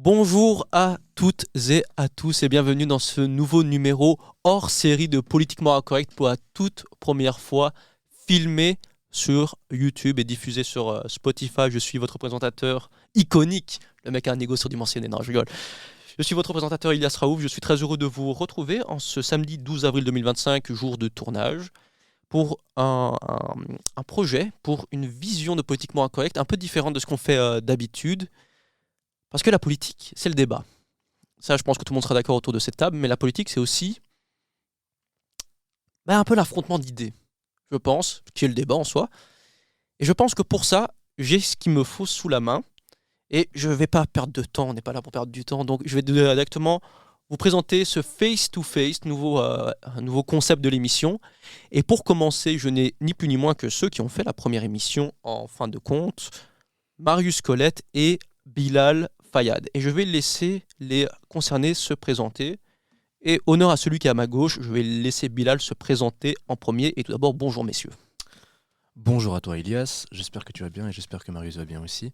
Bonjour à toutes et à tous et bienvenue dans ce nouveau numéro hors série de Politiquement Incorrect pour la toute première fois filmé sur YouTube et diffusé sur Spotify. Je suis votre présentateur iconique, le mec a un ego surdimensionné, non je rigole. Je suis votre présentateur Ilias Raouf, je suis très heureux de vous retrouver en ce samedi 12 avril 2025, jour de tournage, pour un projet, pour une vision de Politiquement Incorrect un peu différente de ce qu'on fait d'habitude. Parce que la politique, c'est le débat. Ça, je pense que tout le monde sera d'accord autour de cette table, mais la politique, c'est aussi un peu l'affrontement d'idées, je pense, qui est le débat en soi. Et je pense que pour ça, j'ai ce qu'il me faut sous la main, et je ne vais pas perdre de temps, on n'est pas là pour perdre du temps, donc je vais directement vous présenter ce face-to-face, un nouveau concept de l'émission. Et pour commencer, je n'ai ni plus ni moins que ceux qui ont fait la première émission en fin de compte, Marius Colette et Bilal Fayad. Et je vais laisser les concernés se présenter. Et honneur à celui qui est à ma gauche, je vais laisser Bilal se présenter en premier. Et tout d'abord, bonjour messieurs. Bonjour à toi Ilias, j'espère que tu vas bien et j'espère que Marius va bien aussi.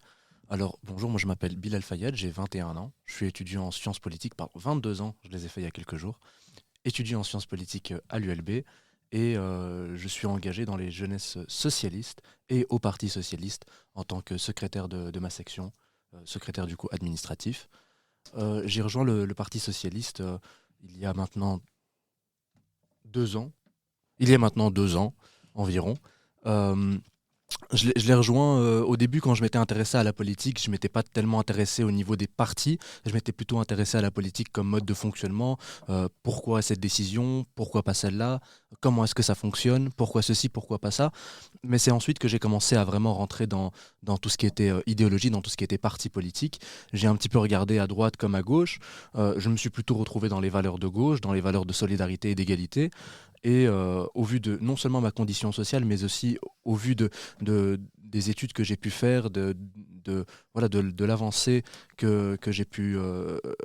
Alors bonjour, moi je m'appelle Bilal Fayad, j'ai 21 ans, je suis étudiant en sciences politiques, 22 ans, je les ai fait il y a quelques jours, étudiant en sciences politiques à l'ULB et je suis engagé dans les jeunesses socialistes et au Parti socialiste en tant que secrétaire de ma section, secrétaire du coup administratif. J'ai rejoint le Parti socialiste il y a maintenant 2 ans, environ. Euh, je l'ai rejoint au début quand je m'étais intéressé à la politique. Je ne m'étais pas tellement intéressé au niveau des partis. Je m'étais plutôt intéressé à la politique comme mode de fonctionnement. Pourquoi cette décision? Pourquoi pas celle-là? Comment est-ce que ça fonctionne? Pourquoi ceci? Pourquoi pas ça? Mais c'est ensuite que j'ai commencé à vraiment rentrer dans tout ce qui était idéologie, dans tout ce qui était parti politique. J'ai un petit peu regardé à droite comme à gauche. Je me suis plutôt retrouvé dans les valeurs de gauche, dans les valeurs de solidarité et d'égalité. Et au vu de non seulement ma condition sociale, mais aussi au vu des études que j'ai pu faire, de l'avancée que j'ai pu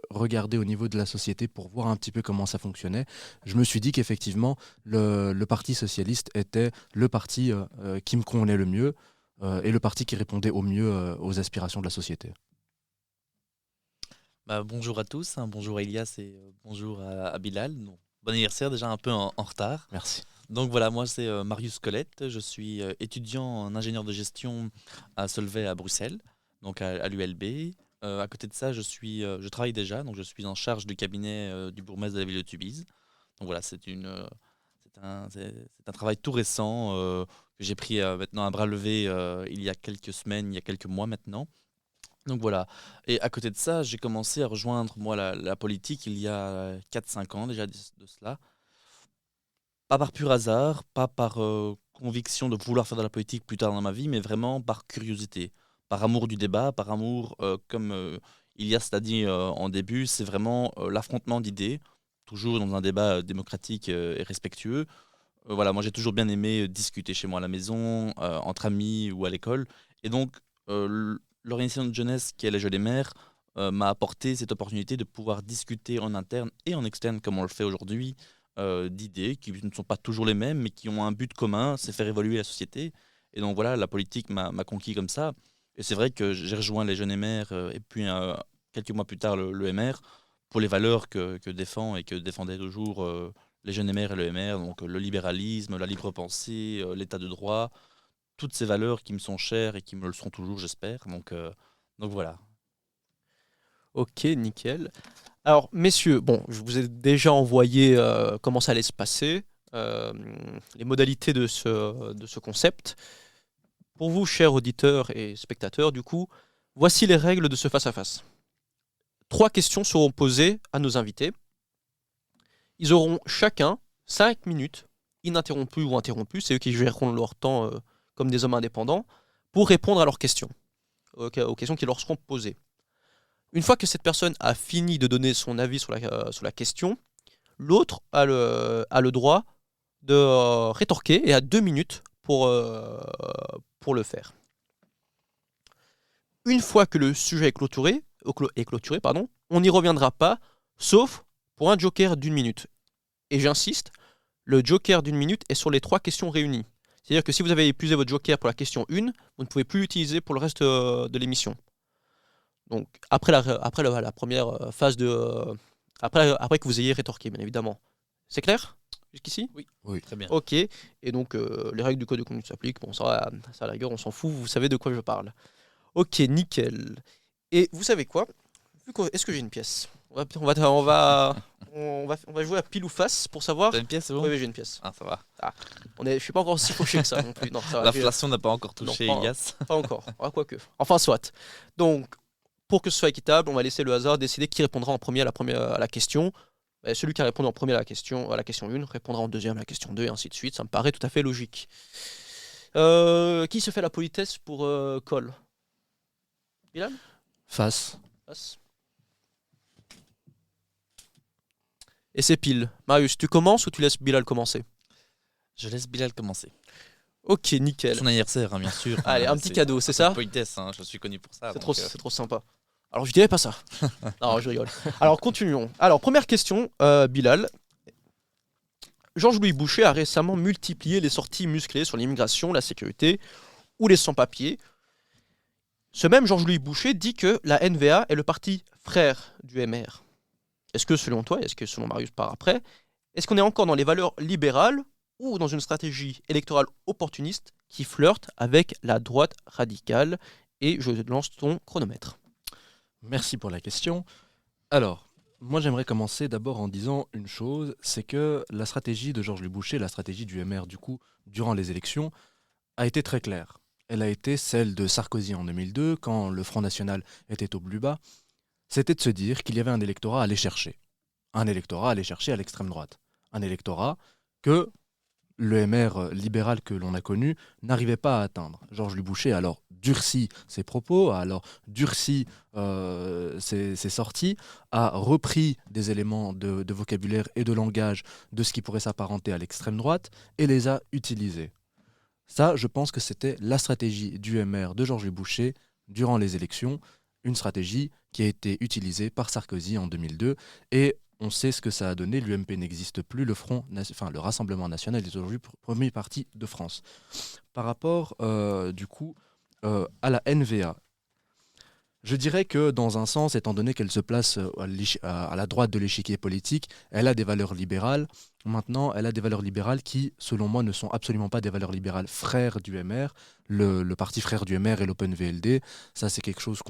regarder au niveau de la société pour voir un petit peu comment ça fonctionnait, je me suis dit qu'effectivement, le Parti socialiste était le parti qui me convenait le mieux et le parti qui répondait au mieux aux aspirations de la société. Bonjour à tous, hein, bonjour à Elias et bonjour à Bilal. Donc, bon anniversaire déjà un peu en retard. Merci. Donc voilà, moi c'est Marius Colette, je suis étudiant en ingénieur de gestion à Solvay à Bruxelles, donc à l'ULB. À côté de ça, je travaille déjà, donc je suis en charge du cabinet du bourgmestre de la ville de Tubize. Donc voilà, c'est un travail tout récent que j'ai pris maintenant à bras levé il y a quelques semaines, il y a quelques mois maintenant. Donc voilà. Et à côté de ça, j'ai commencé à rejoindre moi la politique il y a 4 5 ans déjà de cela. Pas par pur hasard, pas par conviction de vouloir faire de la politique plus tard dans ma vie, mais vraiment par curiosité, par amour du débat, par amour, comme Ilias l'a dit en début, c'est vraiment l'affrontement d'idées, toujours dans un débat démocratique et respectueux. Voilà, moi j'ai toujours bien aimé discuter chez moi à la maison, entre amis ou à l'école. Et donc, l'organisation de jeunesse qui est les Jeux des Maires m'a apporté cette opportunité de pouvoir discuter en interne et en externe, comme on le fait aujourd'hui, d'idées qui ne sont pas toujours les mêmes, mais qui ont un but commun, c'est faire évoluer la société. Et donc voilà, la politique m'a conquis comme ça. Et c'est vrai que j'ai rejoint les Jeunes MR et puis quelques mois plus tard le MR pour les valeurs que défend et que défendaient toujours les Jeunes MR et le MR, donc le libéralisme, la libre pensée, l'état de droit, toutes ces valeurs qui me sont chères et qui me le seront toujours, j'espère. Donc voilà. Ok, nickel. Alors messieurs, bon, je vous ai déjà envoyé comment ça allait se passer, euh, les modalités de ce concept. Pour vous, chers auditeurs et spectateurs, du coup, voici les règles de ce face-à-face. 3 questions seront posées à nos invités. Ils auront chacun 5 minutes, ininterrompues ou interrompues, c'est eux qui géreront leur temps comme des hommes indépendants, pour répondre à leurs questions, aux questions qui leur seront posées. Une fois que cette personne a fini de donner son avis sur la question, l'autre a le droit de rétorquer et a 2 minutes pour le faire. Une fois que le sujet est clôturé, on n'y reviendra pas, sauf pour un joker d'1 minute. Et j'insiste, le joker d'1 minute est sur les 3 questions réunies. C'est-à-dire que si vous avez épuisé votre joker pour la question 1, vous ne pouvez plus l'utiliser pour le reste de l'émission. Donc, la première phase de. Après que vous ayez rétorqué, bien évidemment. C'est clair jusqu'ici? Oui. Très bien. Ok. Et donc, les règles du code de conduite s'appliquent. Bon, ça, à la rigueur, on s'en fout. Vous savez de quoi je parle. Ok, nickel. Et vous savez quoi? Est-ce que j'ai une pièce? On va jouer à pile ou face pour savoir. T'as une pièce, c'est bon? Oui, j'ai une pièce. Ah, ça va. Je suis pas encore si fauché que ça non plus. Non, ça va. L'inflation n'a pas encore touché Non, Elias. Pas encore. Ah, quoique. Enfin, soit. Donc, pour que ce soit équitable, on va laisser le hasard décider qui répondra en premier à la question. Celui qui a répondu en premier à la question 1 répondra en deuxième à la question 2 et ainsi de suite. Ça me paraît tout à fait logique. Qui se fait la politesse pour Cole? Bilal? Face. Et c'est pile. Marius, tu commences ou tu laisses Bilal commencer? Je laisse Bilal commencer. Ok, nickel. Son anniversaire, hein, bien sûr. Allez, un petit cadeau, c'est ça? Politesse, hein, je suis connu pour ça. C'est trop sympa. Alors, je dirais pas ça. Non, je rigole. Alors, continuons. Alors, première question, Bilal. Georges-Louis Boucher a récemment multiplié les sorties musclées sur l'immigration, la sécurité ou les sans-papiers. Ce même Georges-Louis Boucher dit que la NVA est le parti frère du MR. Est-ce que selon toi, est-ce que selon Marius par après, est-ce qu'on est encore dans les valeurs libérales ou dans une stratégie électorale opportuniste qui flirte avec la droite radicale? Et je lance ton chronomètre. Merci pour la question. Alors, moi j'aimerais commencer d'abord en disant une chose, c'est que la stratégie de Georges-Louis Boucher, la stratégie du MR du coup, durant les élections, a été très claire. Elle a été celle de Sarkozy en 2002, quand le Front National était au plus bas. C'était de se dire qu'il y avait un électorat à aller chercher. Un électorat à aller chercher à l'extrême droite. Un électorat que le MR libéral que l'on a connu n'arrivait pas à atteindre. Georges-Louis Boucher a alors durci ses propos, a alors durci ses sorties, a repris des éléments de vocabulaire et de langage de ce qui pourrait s'apparenter à l'extrême droite et les a utilisés. Ça, je pense que c'était la stratégie du MR de Georges-Louis Boucher durant les élections, une stratégie qui a été utilisée par Sarkozy en 2002 et on sait ce que ça a donné, l'UMP n'existe plus, le Rassemblement National est aujourd'hui premier parti de France. Par rapport, à la NVA, je dirais que dans un sens, étant donné qu'elle se place à la droite de l'échiquier politique, elle a des valeurs libérales. Maintenant, elle a des valeurs libérales qui, selon moi, ne sont absolument pas des valeurs libérales frères du MR. Le parti frère du MR et l'Open VLD, ça c'est quelque chose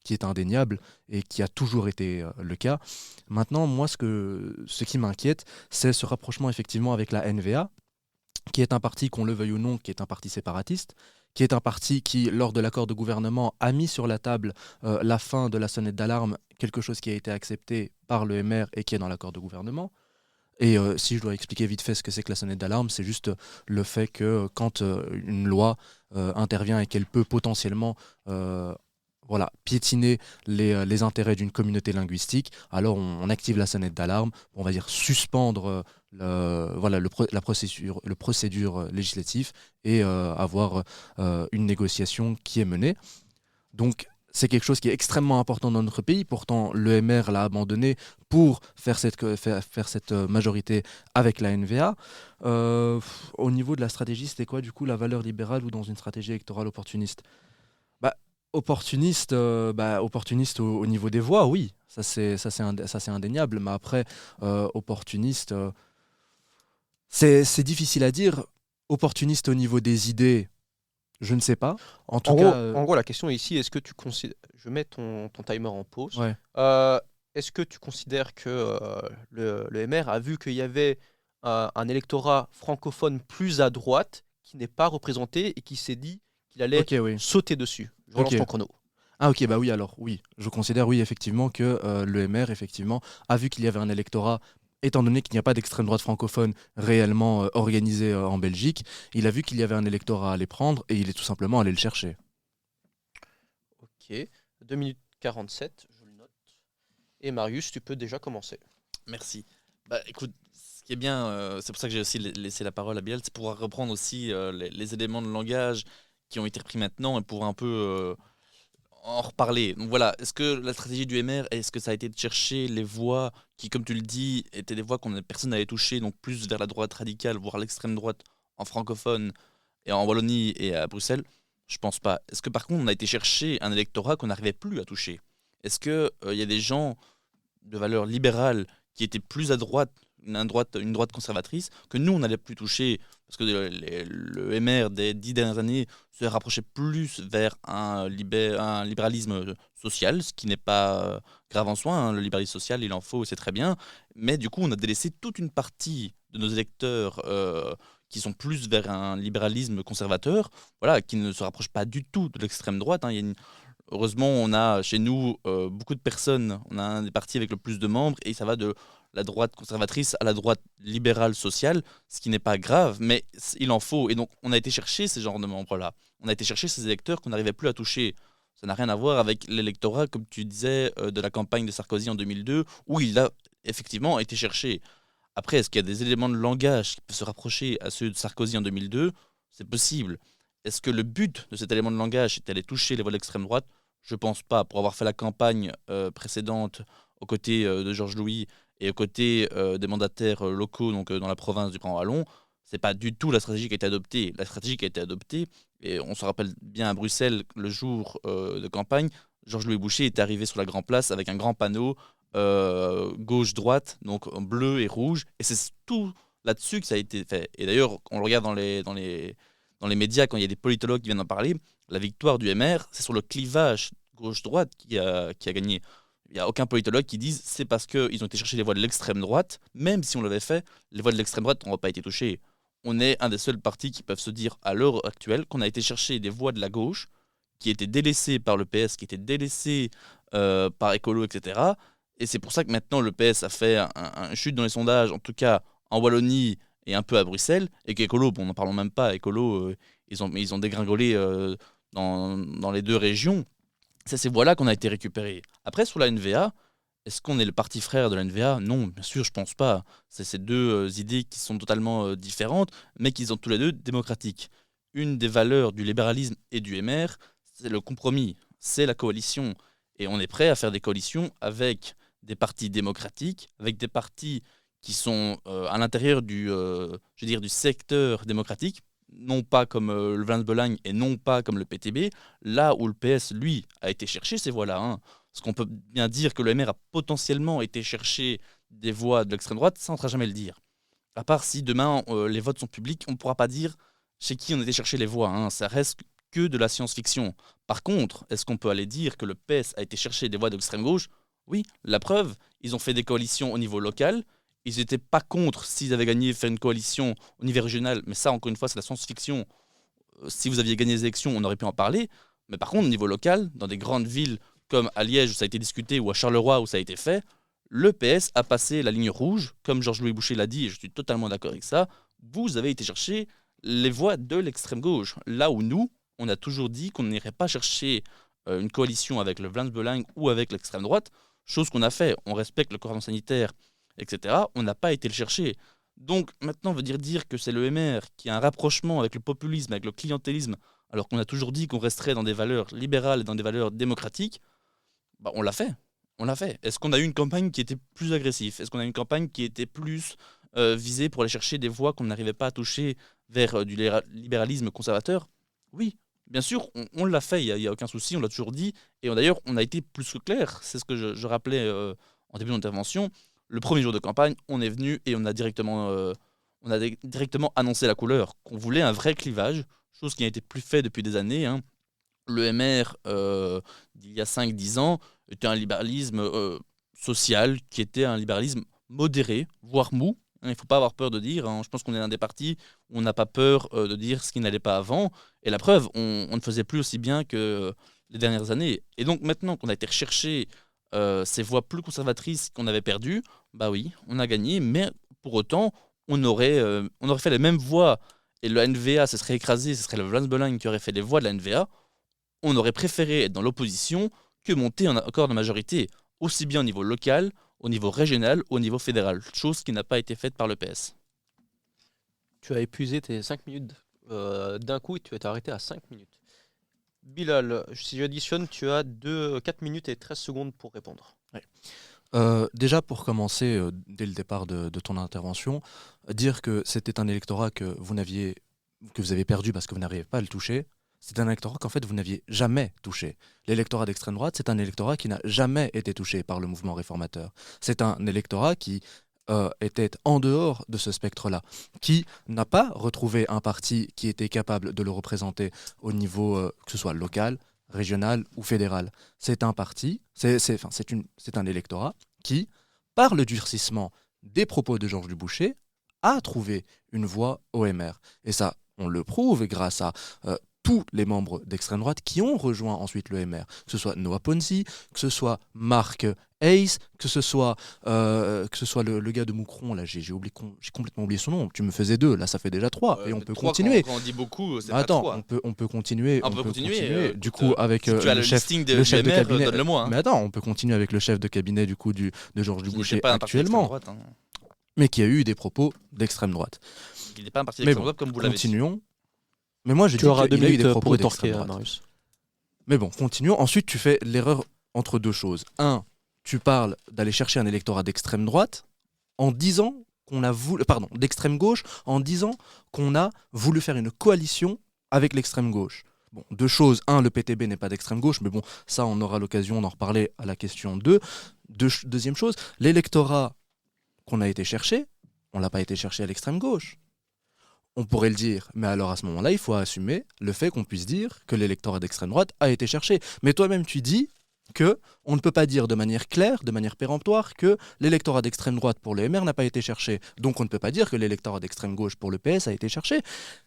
qui est indéniable et qui a toujours été le cas. Maintenant, moi, ce qui m'inquiète, c'est ce rapprochement effectivement avec la NVA, qui est un parti, qu'on le veuille ou non, qui est un parti séparatiste, qui est un parti qui, lors de l'accord de gouvernement, a mis sur la table la fin de la sonnette d'alarme, quelque chose qui a été accepté par le MR et qui est dans l'accord de gouvernement. Et si je dois expliquer vite fait ce que c'est que la sonnette d'alarme, c'est juste le fait que quand une loi intervient et qu'elle peut potentiellement piétiner les intérêts d'une communauté linguistique, alors on active la sonnette d'alarme, on va dire suspendre la procédure législative et avoir une négociation qui est menée. Donc c'est quelque chose qui est extrêmement important dans notre pays. Pourtant, le MR l'a abandonné pour faire cette majorité avec la NVA. Au niveau de la stratégie, c'était quoi du coup, la valeur libérale ou dans une stratégie électorale opportuniste? Opportuniste au niveau des voix, oui. Ça c'est indéniable. Mais après, opportuniste, c'est difficile à dire. Opportuniste au niveau des idées, je ne sais pas. En gros, la question ici, est-ce que tu considères... Je mets ton timer en pause. Ouais. Est-ce que tu considères que le MR a vu qu'il y avait un électorat francophone plus à droite qui n'est pas représenté et qui s'est dit qu'il allait sauter dessus? Je relance ton chrono. Ah ok, bah oui, alors oui. Je considère, oui, effectivement, que le MR, effectivement, a vu qu'il y avait un électorat, étant donné qu'il n'y a pas d'extrême droite francophone réellement organisée en Belgique, il a vu qu'il y avait un électorat à aller prendre et il est tout simplement allé le chercher. Ok, 2 minutes 47, je le note. Et Marius, tu peux déjà commencer. Merci. Écoute, ce qui est bien, c'est pour ça que j'ai aussi laissé la parole à Bilal, c'est pouvoir reprendre aussi les éléments de langage qui ont été repris maintenant et pour un peu en reparler. Donc voilà, est-ce que la stratégie du MR, est-ce que ça a été de chercher les voix qui, comme tu le dis, étaient des voix qu'on personne n'avait touchées, donc plus vers la droite radicale, voire l'extrême droite en francophone et en Wallonie et à Bruxelles? Je pense pas. Est-ce que par contre on a été chercher un électorat qu'on n'arrivait plus à toucher? Est-ce que il y a des gens de valeur libérale qui étaient plus à droite, une droite conservatrice, que nous, on n'allait plus toucher, parce que le MR des 10 dernières années se rapprochait plus vers un libéralisme social, ce qui n'est pas grave en soi, hein. Le libéralisme social, il en faut, c'est très bien, mais du coup, on a délaissé toute une partie de nos électeurs qui sont plus vers un libéralisme conservateur, voilà, qui ne se rapproche pas du tout de l'extrême droite, hein. Heureusement, on a chez nous beaucoup de personnes. On a un des partis avec le plus de membres et ça va de la droite conservatrice à la droite libérale sociale, ce qui n'est pas grave, mais il en faut. Et donc, on a été chercher ces genres de membres-là. On a été chercher ces électeurs qu'on n'arrivait plus à toucher. Ça n'a rien à voir avec l'électorat, comme tu disais, de la campagne de Sarkozy en 2002, où il a effectivement été cherché. Après, est-ce qu'il y a des éléments de langage qui peuvent se rapprocher à ceux de Sarkozy en 2002? C'est possible. Est-ce que le but de cet élément de langage était d'aller toucher les voix de l'extrême droite? Je pense pas. Pour avoir fait la campagne précédente aux côtés de Georges Louis et aux côtés des mandataires locaux donc, dans la province du Grand Wallon, c'est pas du tout la stratégie qui a été adoptée. La stratégie qui a été adoptée, et on se rappelle bien à Bruxelles, le jour de campagne, Georges-Louis Boucher est arrivé sur la Grand Place avec un grand panneau gauche-droite, donc bleu et rouge, et c'est tout là-dessus que ça a été fait. Et d'ailleurs, on le regarde dans les médias, quand il y a des politologues qui viennent en parler, la victoire du MR, c'est sur le clivage gauche-droite qui a gagné. Il n'y a aucun politologue qui dise c'est parce qu'ils ont été chercher les voix de l'extrême droite, même si on l'avait fait, les voix de l'extrême droite n'auraient pas été touchées. On est un des seuls partis qui peuvent se dire à l'heure actuelle qu'on a été chercher des voix de la gauche qui étaient délaissées par le PS, qui étaient délaissées par Écolo, etc. Et c'est pour ça que maintenant le PS a fait un chute dans les sondages, en tout cas en Wallonie et un peu à Bruxelles, et qu'Écolo, bon, n'en parlons même pas, Écolo, ils ont dégringolé dans les deux régions. C'est ces voix-là qu'on a été récupérées. Après, sur la NVA, est-ce qu'on est le parti frère de la NVA? Non, bien sûr, je pense pas. C'est ces deux idées qui sont totalement différentes, mais qui sont tous les deux démocratiques. Une des valeurs du libéralisme et du MR, c'est le compromis, c'est la coalition. Et on est prêt à faire des coalitions avec des partis démocratiques, avec des partis qui sont à l'intérieur je veux dire, du secteur démocratique, non pas comme le Vlaams-Belang et non pas comme le PTB, là où le PS, lui, a été chercher ces voix-là. Hein. Parce qu'on peut bien dire que le MR a potentiellement été chercher des voix de l'extrême droite, ça on ne pourra jamais le dire. À part si demain les votes sont publics, on ne pourra pas dire chez qui on a été chercher les voix. Hein. Ça reste que de la science-fiction. Par contre, est-ce qu'on peut aller dire que le PS a été chercher des voix de l'extrême gauche? Oui, la preuve, ils ont fait des coalitions au niveau local. Ils n'étaient pas contre s'ils avaient gagné faire une coalition au niveau régional, mais ça, encore une fois, c'est la science-fiction. Si vous aviez gagné les élections, on aurait pu en parler. Mais par contre, au niveau local, dans des grandes villes comme à Liège où ça a été discuté ou à Charleroi où ça a été fait, le PS a passé la ligne rouge, comme Georges-Louis Boucher l'a dit, et je suis totalement d'accord avec ça. Vous avez été chercher les voix de l'extrême gauche. Là où nous, on a toujours dit qu'on n'irait pas chercher une coalition avec le Vlaams-Belang ou avec l'extrême droite, chose qu'on a fait. On respecte le cordon sanitaire, etc. On n'a pas été le chercher. Donc maintenant, on veut dire que c'est le MR qui a un rapprochement avec le populisme, avec le clientélisme, alors qu'on a toujours dit qu'on resterait dans des valeurs libérales et dans des valeurs démocratiques, bah, on l'a fait. On l'a fait. Est-ce qu'on a eu une campagne qui était plus agressive? Est-ce qu'on a eu une campagne qui était plus visée pour aller chercher des voix qu'on n'arrivait pas à toucher vers du libéralisme conservateur? Oui, bien sûr, on l'a fait, il n'y a aucun souci, on l'a toujours dit. Et d'ailleurs, on a été plus que clair. C'est ce que je rappelais en début d'intervention. Le premier jour de campagne, on est venu et on a directement annoncé la couleur, qu'on voulait un vrai clivage, chose qui a été plus fait depuis des années. Hein. Le MR d'il y a 5-10 ans était un libéralisme social qui était un libéralisme modéré, voire mou. Hein, il ne faut pas avoir peur de dire. Hein, je pense qu'on est un des partis où on n'a pas peur de dire ce qui n'allait pas avant. Et la preuve, on ne faisait plus aussi bien que les dernières années. Et donc maintenant qu'on a été rechercher ces voix plus conservatrices qu'on avait perdues, bah oui, on a gagné. Mais pour autant, on aurait fait les mêmes voix. Et le NVA se serait écrasé, ce serait le Vlaams-Belang qui aurait fait les voix de la NVA. On aurait préféré être dans l'opposition que monter en accord de majorité, aussi bien au niveau local, au niveau régional, au niveau fédéral, chose qui n'a pas été faite par le PS. Tu as épuisé tes 5 minutes d'un coup et tu t'es arrêté à 5 minutes. Bilal, si j'additionne, tu as 4 minutes et 13 secondes pour répondre. Ouais. Déjà, pour commencer, dès le départ de ton intervention, dire que c'était un électorat que vous avez perdu parce que vous n'arrivez pas à le toucher, c'est un électorat qu'en fait vous n'aviez jamais touché. L'électorat d'extrême droite, c'est un électorat qui n'a jamais été touché par le mouvement réformateur. C'est un électorat qui était en dehors de ce spectre-là, qui n'a pas retrouvé un parti qui était capable de le représenter au niveau, que ce soit local, régional ou fédéral. C'est un parti, c'est un électorat qui, par le durcissement des propos de Georges Dubouché, a trouvé une voie au MR. Et ça, on le prouve grâce à tous les membres d'extrême droite qui ont rejoint ensuite le MR, que ce soit Noah Ponzi, que ce soit Marc Hayes, que ce soit le gars de Moucron, là j'ai complètement oublié son nom, tu me faisais 2, là ça fait déjà 3, et on peut continuer. Quand on dit beaucoup, c'est Attends, pas 3. on peut continuer. On peut continuer, du coup, avec si tu as le chef de cabinet. donne-le-moi. Mais attends, on peut continuer avec le chef de cabinet du coup de Georges Dubouché pas un parti d'extrême actuellement, droite, hein. mais qui a eu des propos d'extrême droite. Il n'est pas un parti Mais d'extrême bon, droite comme vous l'avez dit. continuons. Mais moi, je Tu dis auras 2 qu'il a eu des minutes propos pour d'extrême rétorquer, droite. Marius. Mais bon, continuons. Ensuite, tu fais l'erreur entre deux choses. Un, tu parles d'aller chercher un électorat d'extrême droite en disant qu'on a voulu, pardon, d'extrême gauche, en disant qu'on a voulu faire une coalition avec l'extrême gauche. Bon, deux choses. Un, le PTB n'est pas d'extrême gauche, mais bon, ça, on aura l'occasion d'en reparler à la question 2. Deuxième chose, l'électorat qu'on a été chercher, on l'a pas été chercher à l'extrême gauche. On pourrait le dire, mais alors à ce moment-là, il faut assumer le fait qu'on puisse dire que l'électorat d'extrême droite a été cherché. Mais toi-même, tu dis que on ne peut pas dire de manière claire, de manière péremptoire, que l'électorat d'extrême droite pour le MR n'a pas été cherché. Donc on ne peut pas dire que l'électorat d'extrême gauche pour le PS a été cherché.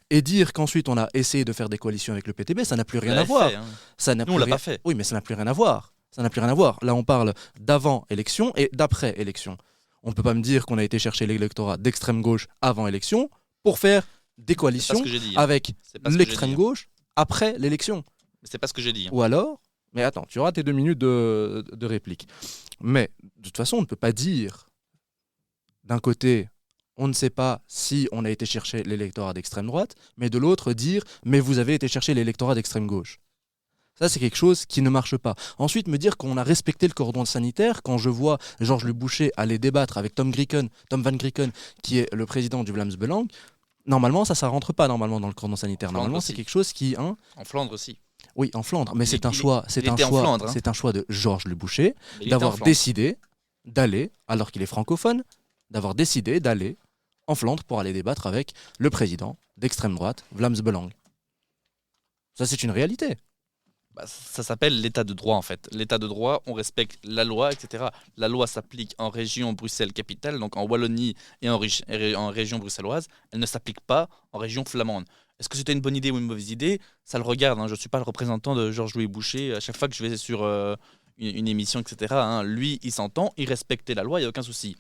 Et dire qu'ensuite on a essayé de faire des coalitions avec le PTB, ça n'a plus rien à voir. Ça n'a Nous, on l'a pas fait. Oui, mais ça n'a plus rien à voir. Ça n'a plus rien à voir. Là, on parle d'avant élection et d'après élection. On ne peut pas me dire qu'on a été chercher l'électorat d'extrême gauche avant élection pour faire des coalitions avec l'extrême gauche après l'élection. C'est pas ce que j'ai dit. Ou alors, mais attends, tu auras tes 2 minutes de réplique. Mais de toute façon, on ne peut pas dire d'un côté, on ne sait pas si on a été chercher l'électorat d'extrême droite, mais de l'autre dire, mais vous avez été chercher l'électorat d'extrême gauche. Ça, c'est quelque chose qui ne marche pas. Ensuite, me dire qu'on a respecté le cordon sanitaire, quand je vois Georges Dubouché aller débattre avec Tom Van Grieken, qui est le président du Vlaams Belang, normalement, ça rentre pas normalement dans le cordon sanitaire. Normalement, c'est quelque chose qui... En Flandre aussi. Oui, en Flandre, mais c'est un choix de Georges Dubouché d'avoir décidé d'aller, alors qu'il est francophone, d'avoir décidé d'aller en Flandre pour aller débattre avec le président d'extrême droite, Vlaams Belang. Ça, c'est une réalité. Ça s'appelle l'état de droit en fait. L'état de droit, on respecte la loi, etc. La loi s'applique en région Bruxelles-Capitale, donc en Wallonie et en région bruxelloise. Elle ne s'applique pas en région flamande. Est-ce que c'était une bonne idée ou une mauvaise idée? Ça le regarde, hein. Je ne suis pas le représentant de Georges-Louis Boucher. À chaque fois que je vais sur une émission, etc., hein, lui, il s'entend, il respectait la loi, il n'y a aucun souci.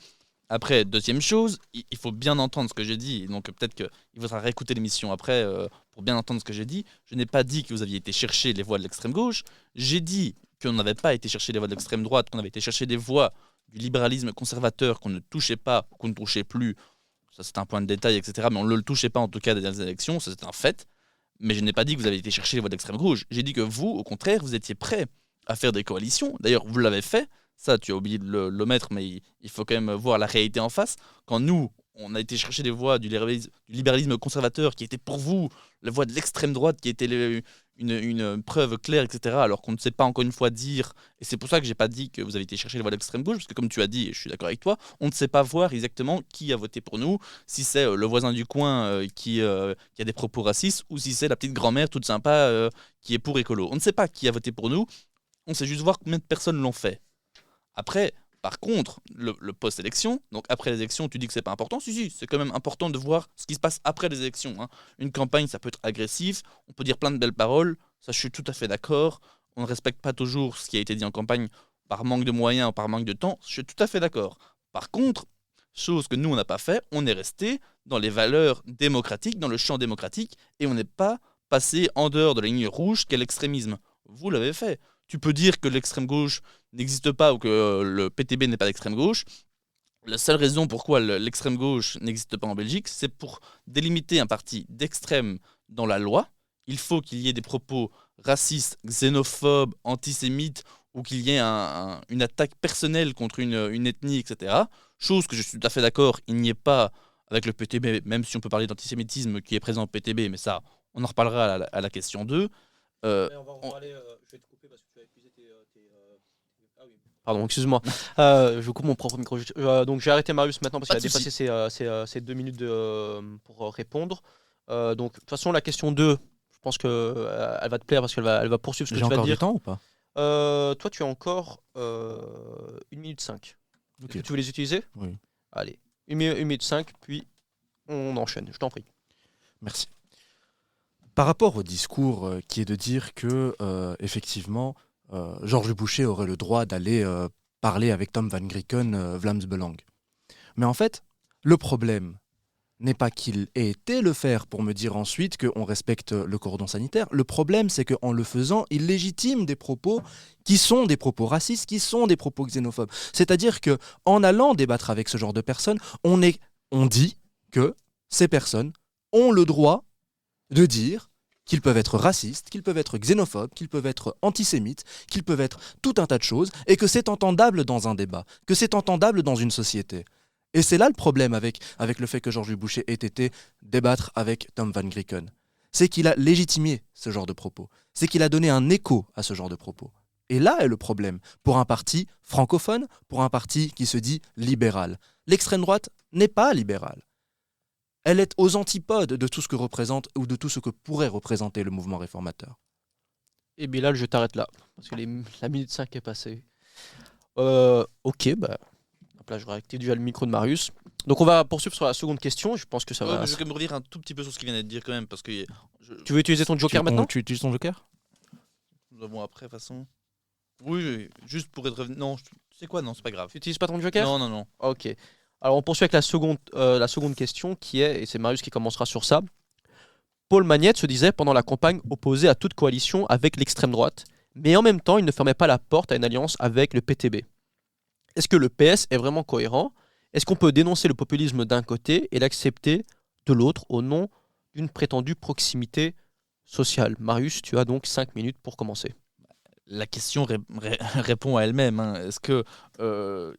Après, deuxième chose, il faut bien entendre ce que j'ai dit. Donc peut-être qu'il faudra réécouter l'émission après pour bien entendre ce que j'ai dit. Je n'ai pas dit que vous aviez été chercher les voix de l'extrême gauche. J'ai dit qu'on n'avait pas été chercher les voix de l'extrême droite, qu'on avait été chercher des voix du libéralisme conservateur qu'on ne touchait pas, qu'on ne touchait plus. Ça, c'est un point de détail, etc. Mais on ne le touchait pas en tout cas dans les élections, ça c'est un fait. Mais je n'ai pas dit que vous avez été chercher les voix de l'extrême gauche. J'ai dit que vous, au contraire, vous étiez prêts à faire des coalitions. D'ailleurs, vous l'avez fait. Ça, tu as oublié de le mettre, mais il faut quand même voir la réalité en face. Quand nous, on a été chercher des voix du libéralisme conservateur qui étaient pour vous la voix de l'extrême droite, qui était une preuve claire, etc. Alors qu'on ne sait pas encore une fois dire, et c'est pour ça que j'ai pas dit que vous avez été chercher les voix de l'extrême gauche, parce que comme tu as dit, et je suis d'accord avec toi, on ne sait pas voir exactement qui a voté pour nous, si c'est le voisin du coin qui a des propos racistes, ou si c'est la petite grand-mère toute sympa qui est pour écolo. On ne sait pas qui a voté pour nous, on sait juste voir combien de personnes l'ont fait. Après, par contre, le post-élection, donc après les élections, tu dis que c'est pas important. Si, c'est quand même important de voir ce qui se passe après les élections, hein. Une campagne, ça peut être agressif, on peut dire plein de belles paroles, ça je suis tout à fait d'accord. On ne respecte pas toujours ce qui a été dit en campagne par manque de moyens ou par manque de temps, je suis tout à fait d'accord. Par contre, chose que nous on n'a pas fait, on est resté dans les valeurs démocratiques, dans le champ démocratique, et on n'est pas passé en dehors de la ligne rouge qu'est l'extrémisme. Vous l'avez fait. Tu peux dire que l'extrême gauche n'existe pas ou que le PTB n'est pas d'extrême gauche. La seule raison pourquoi l'extrême gauche n'existe pas en Belgique, c'est pour délimiter un parti d'extrême dans la loi. Il faut qu'il y ait des propos racistes, xénophobes, antisémites, ou qu'il y ait une attaque personnelle contre une ethnie, etc. Chose que je suis tout à fait d'accord, il n'y ait pas avec le PTB, même si on peut parler d'antisémitisme qui est présent au PTB, mais ça, On en reparlera à la question 2. On va en parler, je vais te couper parce que tu as épuisé Ah oui. Pardon, excuse-moi. Je coupe mon propre micro. Donc j'ai arrêté Marius maintenant parce Pas qu'il a de souci. dépassé ses 2 minutes pour répondre. Donc de toute façon, la question 2, je pense qu'elle va te plaire parce elle va poursuivre ce que J'ai tu vas encore du dire. temps ou pas? Toi, tu as encore 1 minute 5. Ok. Est-ce que tu veux les utiliser? Oui. Allez, 1 minute 5, puis on enchaîne. Je t'en prie. Merci. Par rapport au discours qui est de dire que, effectivement, Georges Boucher aurait le droit d'aller parler avec Tom Van Grieken, Vlaams Belang. Mais en fait, le problème n'est pas qu'il ait été le faire pour me dire ensuite qu'on respecte le cordon sanitaire. Le problème, c'est qu'en le faisant, il légitime des propos qui sont des propos racistes, qui sont des propos xénophobes. C'est-à-dire qu'en allant débattre avec ce genre de personnes, on dit que ces personnes ont le droit de dire qu'ils peuvent être racistes, qu'ils peuvent être xénophobes, qu'ils peuvent être antisémites, qu'ils peuvent être tout un tas de choses, et que c'est entendable dans un débat, que c'est entendable dans une société. Et c'est là le problème avec le fait que Georges Boucher ait été débattre avec Tom Van Grieken. C'est qu'il a légitimé ce genre de propos. C'est qu'il a donné un écho à ce genre de propos. Et là est le problème pour un parti francophone, pour un parti qui se dit libéral. L'extrême droite n'est pas libérale. Elle est aux antipodes de tout ce que représente ou de tout ce que pourrait représenter le mouvement réformateur. Et Bilal, je t'arrête là, parce que la minute 5 est passée. Ok, bah, hop là, je réactive déjà le micro de Marius. Donc on va poursuivre sur la seconde question. Je pense que ça Ouais, va. mais je vais quand même revenir un tout petit peu sur ce qu'il vient de dire quand même, parce que Tu veux utiliser ton joker maintenant? Tu utilises ton joker? nous avons après, de toute façon. Oui, juste pour être revenu. Non, tu sais quoi? Non, c'est pas grave. Tu utilises pas ton joker? Non. Ok. Alors on poursuit avec la seconde question qui est, et c'est Marius qui commencera sur ça. Paul Magnette se disait pendant la campagne opposé à toute coalition avec l'extrême droite, mais en même temps il ne fermait pas la porte à une alliance avec le PTB. Est-ce que le PS est vraiment cohérent? Est-ce qu'on peut dénoncer le populisme d'un côté et l'accepter de l'autre au nom d'une prétendue proximité sociale? Marius, tu as donc 5 minutes pour commencer. La question répond à elle-même. Hein. Est-ce que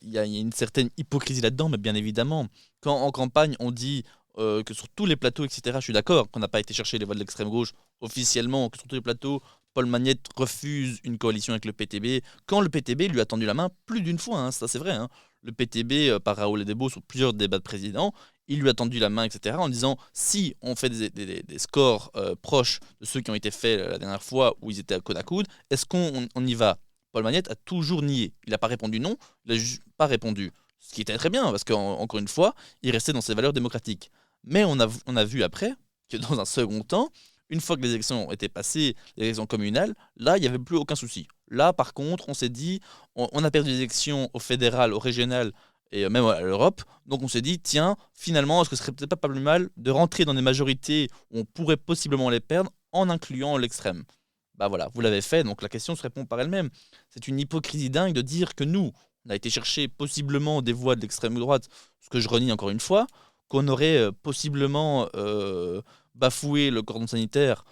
y a une certaine hypocrisie là-dedans? Mais bien évidemment, quand en campagne on dit que sur tous les plateaux, etc., je suis d'accord qu'on n'a pas été chercher les voix de l'extrême gauche officiellement, que sur tous les plateaux, Paul Magnette refuse une coalition avec le PTB, quand le PTB lui a tendu la main plus d'une fois, hein, ça c'est vrai. Hein. Le PTB, par Raoul Edebo, sur plusieurs débats de président, il lui a tendu la main, etc., en disant si on fait des scores proches de ceux qui ont été faits la dernière fois où ils étaient à coude à coude, est-ce qu'on y va? Paul Magnette a toujours nié. Il n'a pas répondu non, il n'a pas répondu. Ce qui était très bien, parce qu'encore une fois, il restait dans ses valeurs démocratiques. Mais on a vu après que dans un second temps, une fois que les élections ont été passées, les élections communales, là, il n'y avait plus aucun souci. Là, par contre, on s'est dit, on a perdu les élections au fédéral, au régional et même à l'Europe. Donc on s'est dit, tiens, finalement, est-ce que ce serait peut-être pas plus mal de rentrer dans des majorités où on pourrait possiblement les perdre en incluant l'extrême? Bah voilà, vous l'avez fait, donc la question se répond par elle-même. C'est une hypocrisie dingue de dire que nous, on a été chercher possiblement des voix de l'extrême droite, ce que je renie encore une fois, qu'on aurait possiblement bafoué le cordon sanitaire.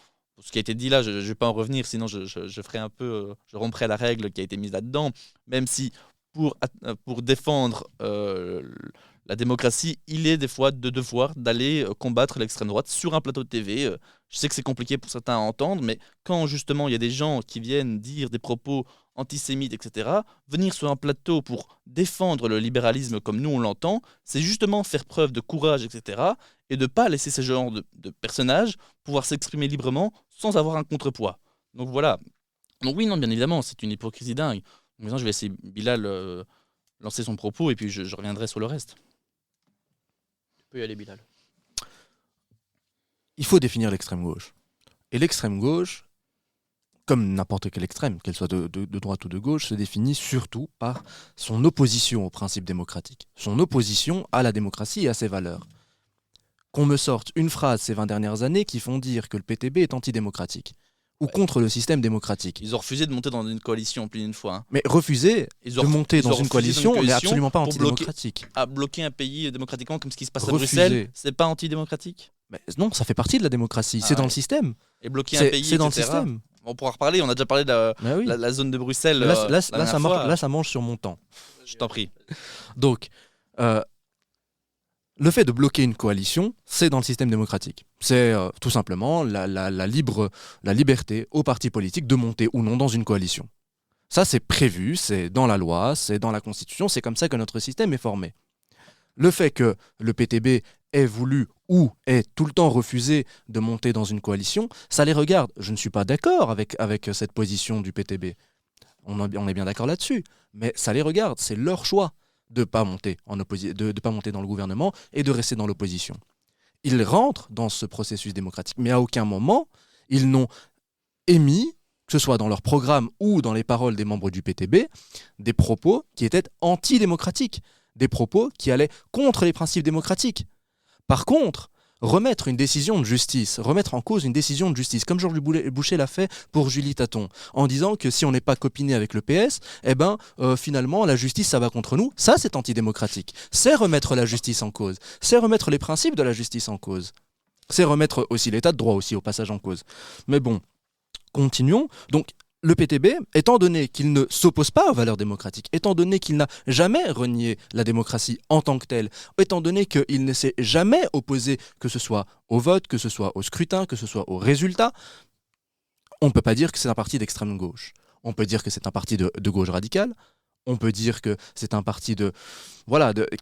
Ce qui a été dit là, je ne vais pas en revenir, sinon je ferai un peu, je romprai la règle qui a été mise là-dedans, même si pour défendre la démocratie, il est des fois de devoir d'aller combattre l'extrême droite sur un plateau de TV. Je sais que c'est compliqué pour certains à entendre, mais quand justement il y a des gens qui viennent dire des propos antisémites, etc., venir sur un plateau pour défendre le libéralisme comme nous on l'entend, c'est justement faire preuve de courage, etc., et de ne pas laisser ce genre de personnages pouvoir s'exprimer librement sans avoir un contrepoids. Donc voilà. Donc oui, non, bien évidemment, c'est une hypocrisie dingue. Maintenant, je vais laisser Bilal lancer son propos et puis je reviendrai sur le reste. Tu peux y aller, Bilal. Il faut définir l'extrême gauche. Et l'extrême gauche, comme n'importe quelle extrême, qu'elle soit de droite ou de gauche, se définit surtout par son opposition aux principes démocratiques, son opposition à la démocratie et à ses valeurs. Qu'on me sorte une phrase ces 20 dernières années qui font dire que le PTB est antidémocratique ou contre le système démocratique. Ils ont refusé de monter dans une coalition plus d'une fois. Hein. Mais refuser de monter dans une coalition n'est absolument pas antidémocratique. À bloquer un pays démocratiquement comme ce qui se passe Refuser. à Bruxelles, c'est pas antidémocratique? Mais non, ça fait partie de la démocratie, c'est dans le système. Et bloquer un pays, c'est dans etc. le système. On pourra reparler, on a déjà parlé de la zone de Bruxelles. Là, ça mange sur mon temps. Je t'en prie. Donc, Le fait de bloquer une coalition, c'est dans le système démocratique. C'est tout simplement la liberté aux partis politiques de monter ou non dans une coalition. Ça, c'est prévu, c'est dans la loi, c'est dans la Constitution, c'est comme ça que notre système est formé. Le fait que le PTB ait voulu ou ait tout le temps refusé de monter dans une coalition, ça les regarde. Je ne suis pas d'accord avec cette position du PTB. On est bien d'accord là-dessus. Mais ça les regarde, c'est leur choix de ne pas monter pas monter dans le gouvernement et de rester dans l'opposition. Ils rentrent dans ce processus démocratique, mais à aucun moment, ils n'ont émis, que ce soit dans leur programme ou dans les paroles des membres du PTB, des propos qui étaient antidémocratiques, des propos qui allaient contre les principes démocratiques. Par contre, remettre une décision de justice, remettre en cause une décision de justice, comme Georges Boucher l'a fait pour Julie Taton, en disant que si on n'est pas copiné avec le PS, finalement la justice ça va contre nous, ça c'est antidémocratique. C'est remettre la justice en cause, c'est remettre les principes de la justice en cause, c'est remettre aussi l'état de droit aussi au passage en cause. Mais bon, continuons. Donc, le PTB, étant donné qu'il ne s'oppose pas aux valeurs démocratiques, étant donné qu'il n'a jamais renié la démocratie en tant que telle, étant donné qu'il ne s'est jamais opposé, que ce soit au vote, que ce soit au scrutin, que ce soit au résultat, on ne peut pas dire que c'est un parti d'extrême gauche. On peut dire que c'est un parti de gauche radicale. On peut dire que c'est un parti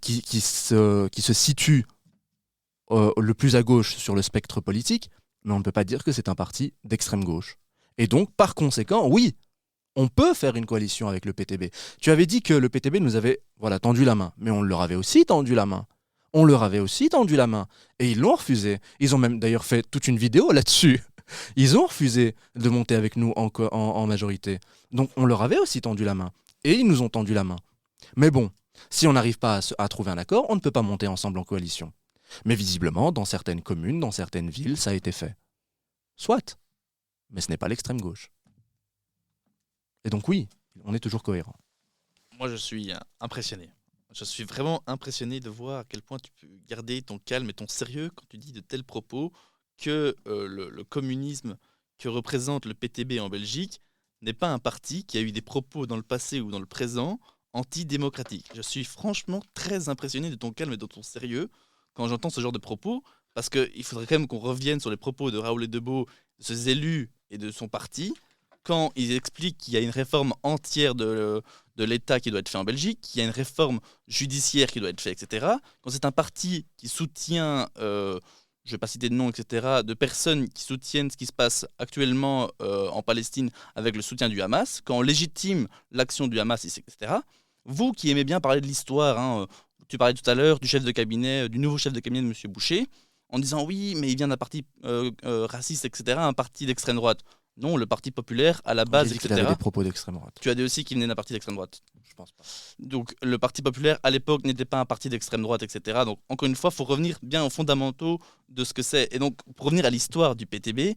qui se situe le plus à gauche sur le spectre politique, mais on ne peut pas dire que c'est un parti d'extrême gauche. Et donc, par conséquent, oui, on peut faire une coalition avec le PTB. Tu avais dit que le PTB nous avait tendu la main, mais on leur avait aussi tendu la main. On leur avait aussi tendu la main. Et ils l'ont refusé. Ils ont même d'ailleurs fait toute une vidéo là-dessus. Ils ont refusé de monter avec nous en majorité. Donc on leur avait aussi tendu la main. Et ils nous ont tendu la main. Mais bon, si on n'arrive pas à trouver un accord, on ne peut pas monter ensemble en coalition. Mais visiblement, dans certaines communes, dans certaines villes, ça a été fait. Soit. Mais ce n'est pas l'extrême gauche. Et donc oui, on est toujours cohérent. Moi, je suis impressionné. Je suis vraiment impressionné de voir à quel point tu peux garder ton calme et ton sérieux quand tu dis de tels propos que le communisme que représente le PTB en Belgique n'est pas un parti qui a eu des propos dans le passé ou dans le présent antidémocratiques. Je suis franchement très impressionné de ton calme et de ton sérieux quand j'entends ce genre de propos, parce qu'il faudrait quand même qu'on revienne sur les propos de Raoul Debeau, de ses élus et de son parti, quand ils expliquent qu'il y a une réforme entière de l'État qui doit être fait en Belgique, qu'il y a une réforme judiciaire qui doit être faite, etc. Quand c'est un parti qui soutient, je ne vais pas citer de nom, etc., de personnes qui soutiennent ce qui se passe actuellement en Palestine avec le soutien du Hamas, quand on légitime l'action du Hamas, etc., vous qui aimez bien parler de l'histoire, tu parlais tout à l'heure du chef de cabinet, du nouveau chef de cabinet de M. Boucher, en disant oui, mais il vient d'un parti raciste, etc., un parti d'extrême droite. Non, le Parti populaire, à la base, J'ai dit etc. qu'il avait des propos d'extrême droite. Tu as dit aussi qu'il venait d'un parti d'extrême droite. Je pense pas. Donc, le Parti populaire, à l'époque, n'était pas un parti d'extrême droite, etc. Donc, encore une fois, il faut revenir bien aux fondamentaux de ce que c'est. Et donc, pour revenir à l'histoire du PTB,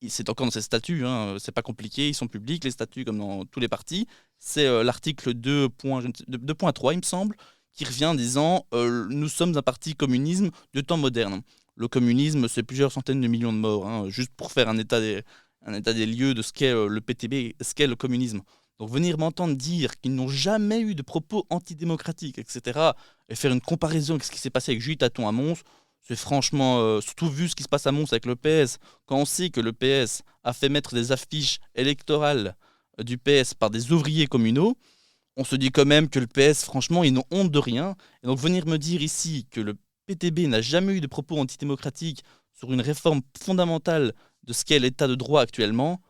c'est encore dans ses statuts, c'est pas compliqué, ils sont publics, les statuts, comme dans tous les partis. C'est l'article 2.3, il me semble, qui revient en disant nous sommes un parti communisme de temps moderne. Le communisme, c'est plusieurs centaines de millions de morts, juste pour faire un état des lieux de ce qu'est le PTB, ce qu'est le communisme. Donc venir m'entendre dire qu'ils n'ont jamais eu de propos antidémocratiques, etc., et faire une comparaison avec ce qui s'est passé avec Julie Taton à Mons, c'est franchement, surtout vu ce qui se passe à Mons avec le PS, quand on sait que le PS a fait mettre des affiches électorales du PS par des ouvriers communaux, on se dit quand même que le PS, franchement, ils n'ont honte de rien. Et donc venir me dire ici que le PTB n'a jamais eu de propos antidémocratiques sur une réforme fondamentale de ce qu'est l'état de droit actuellement,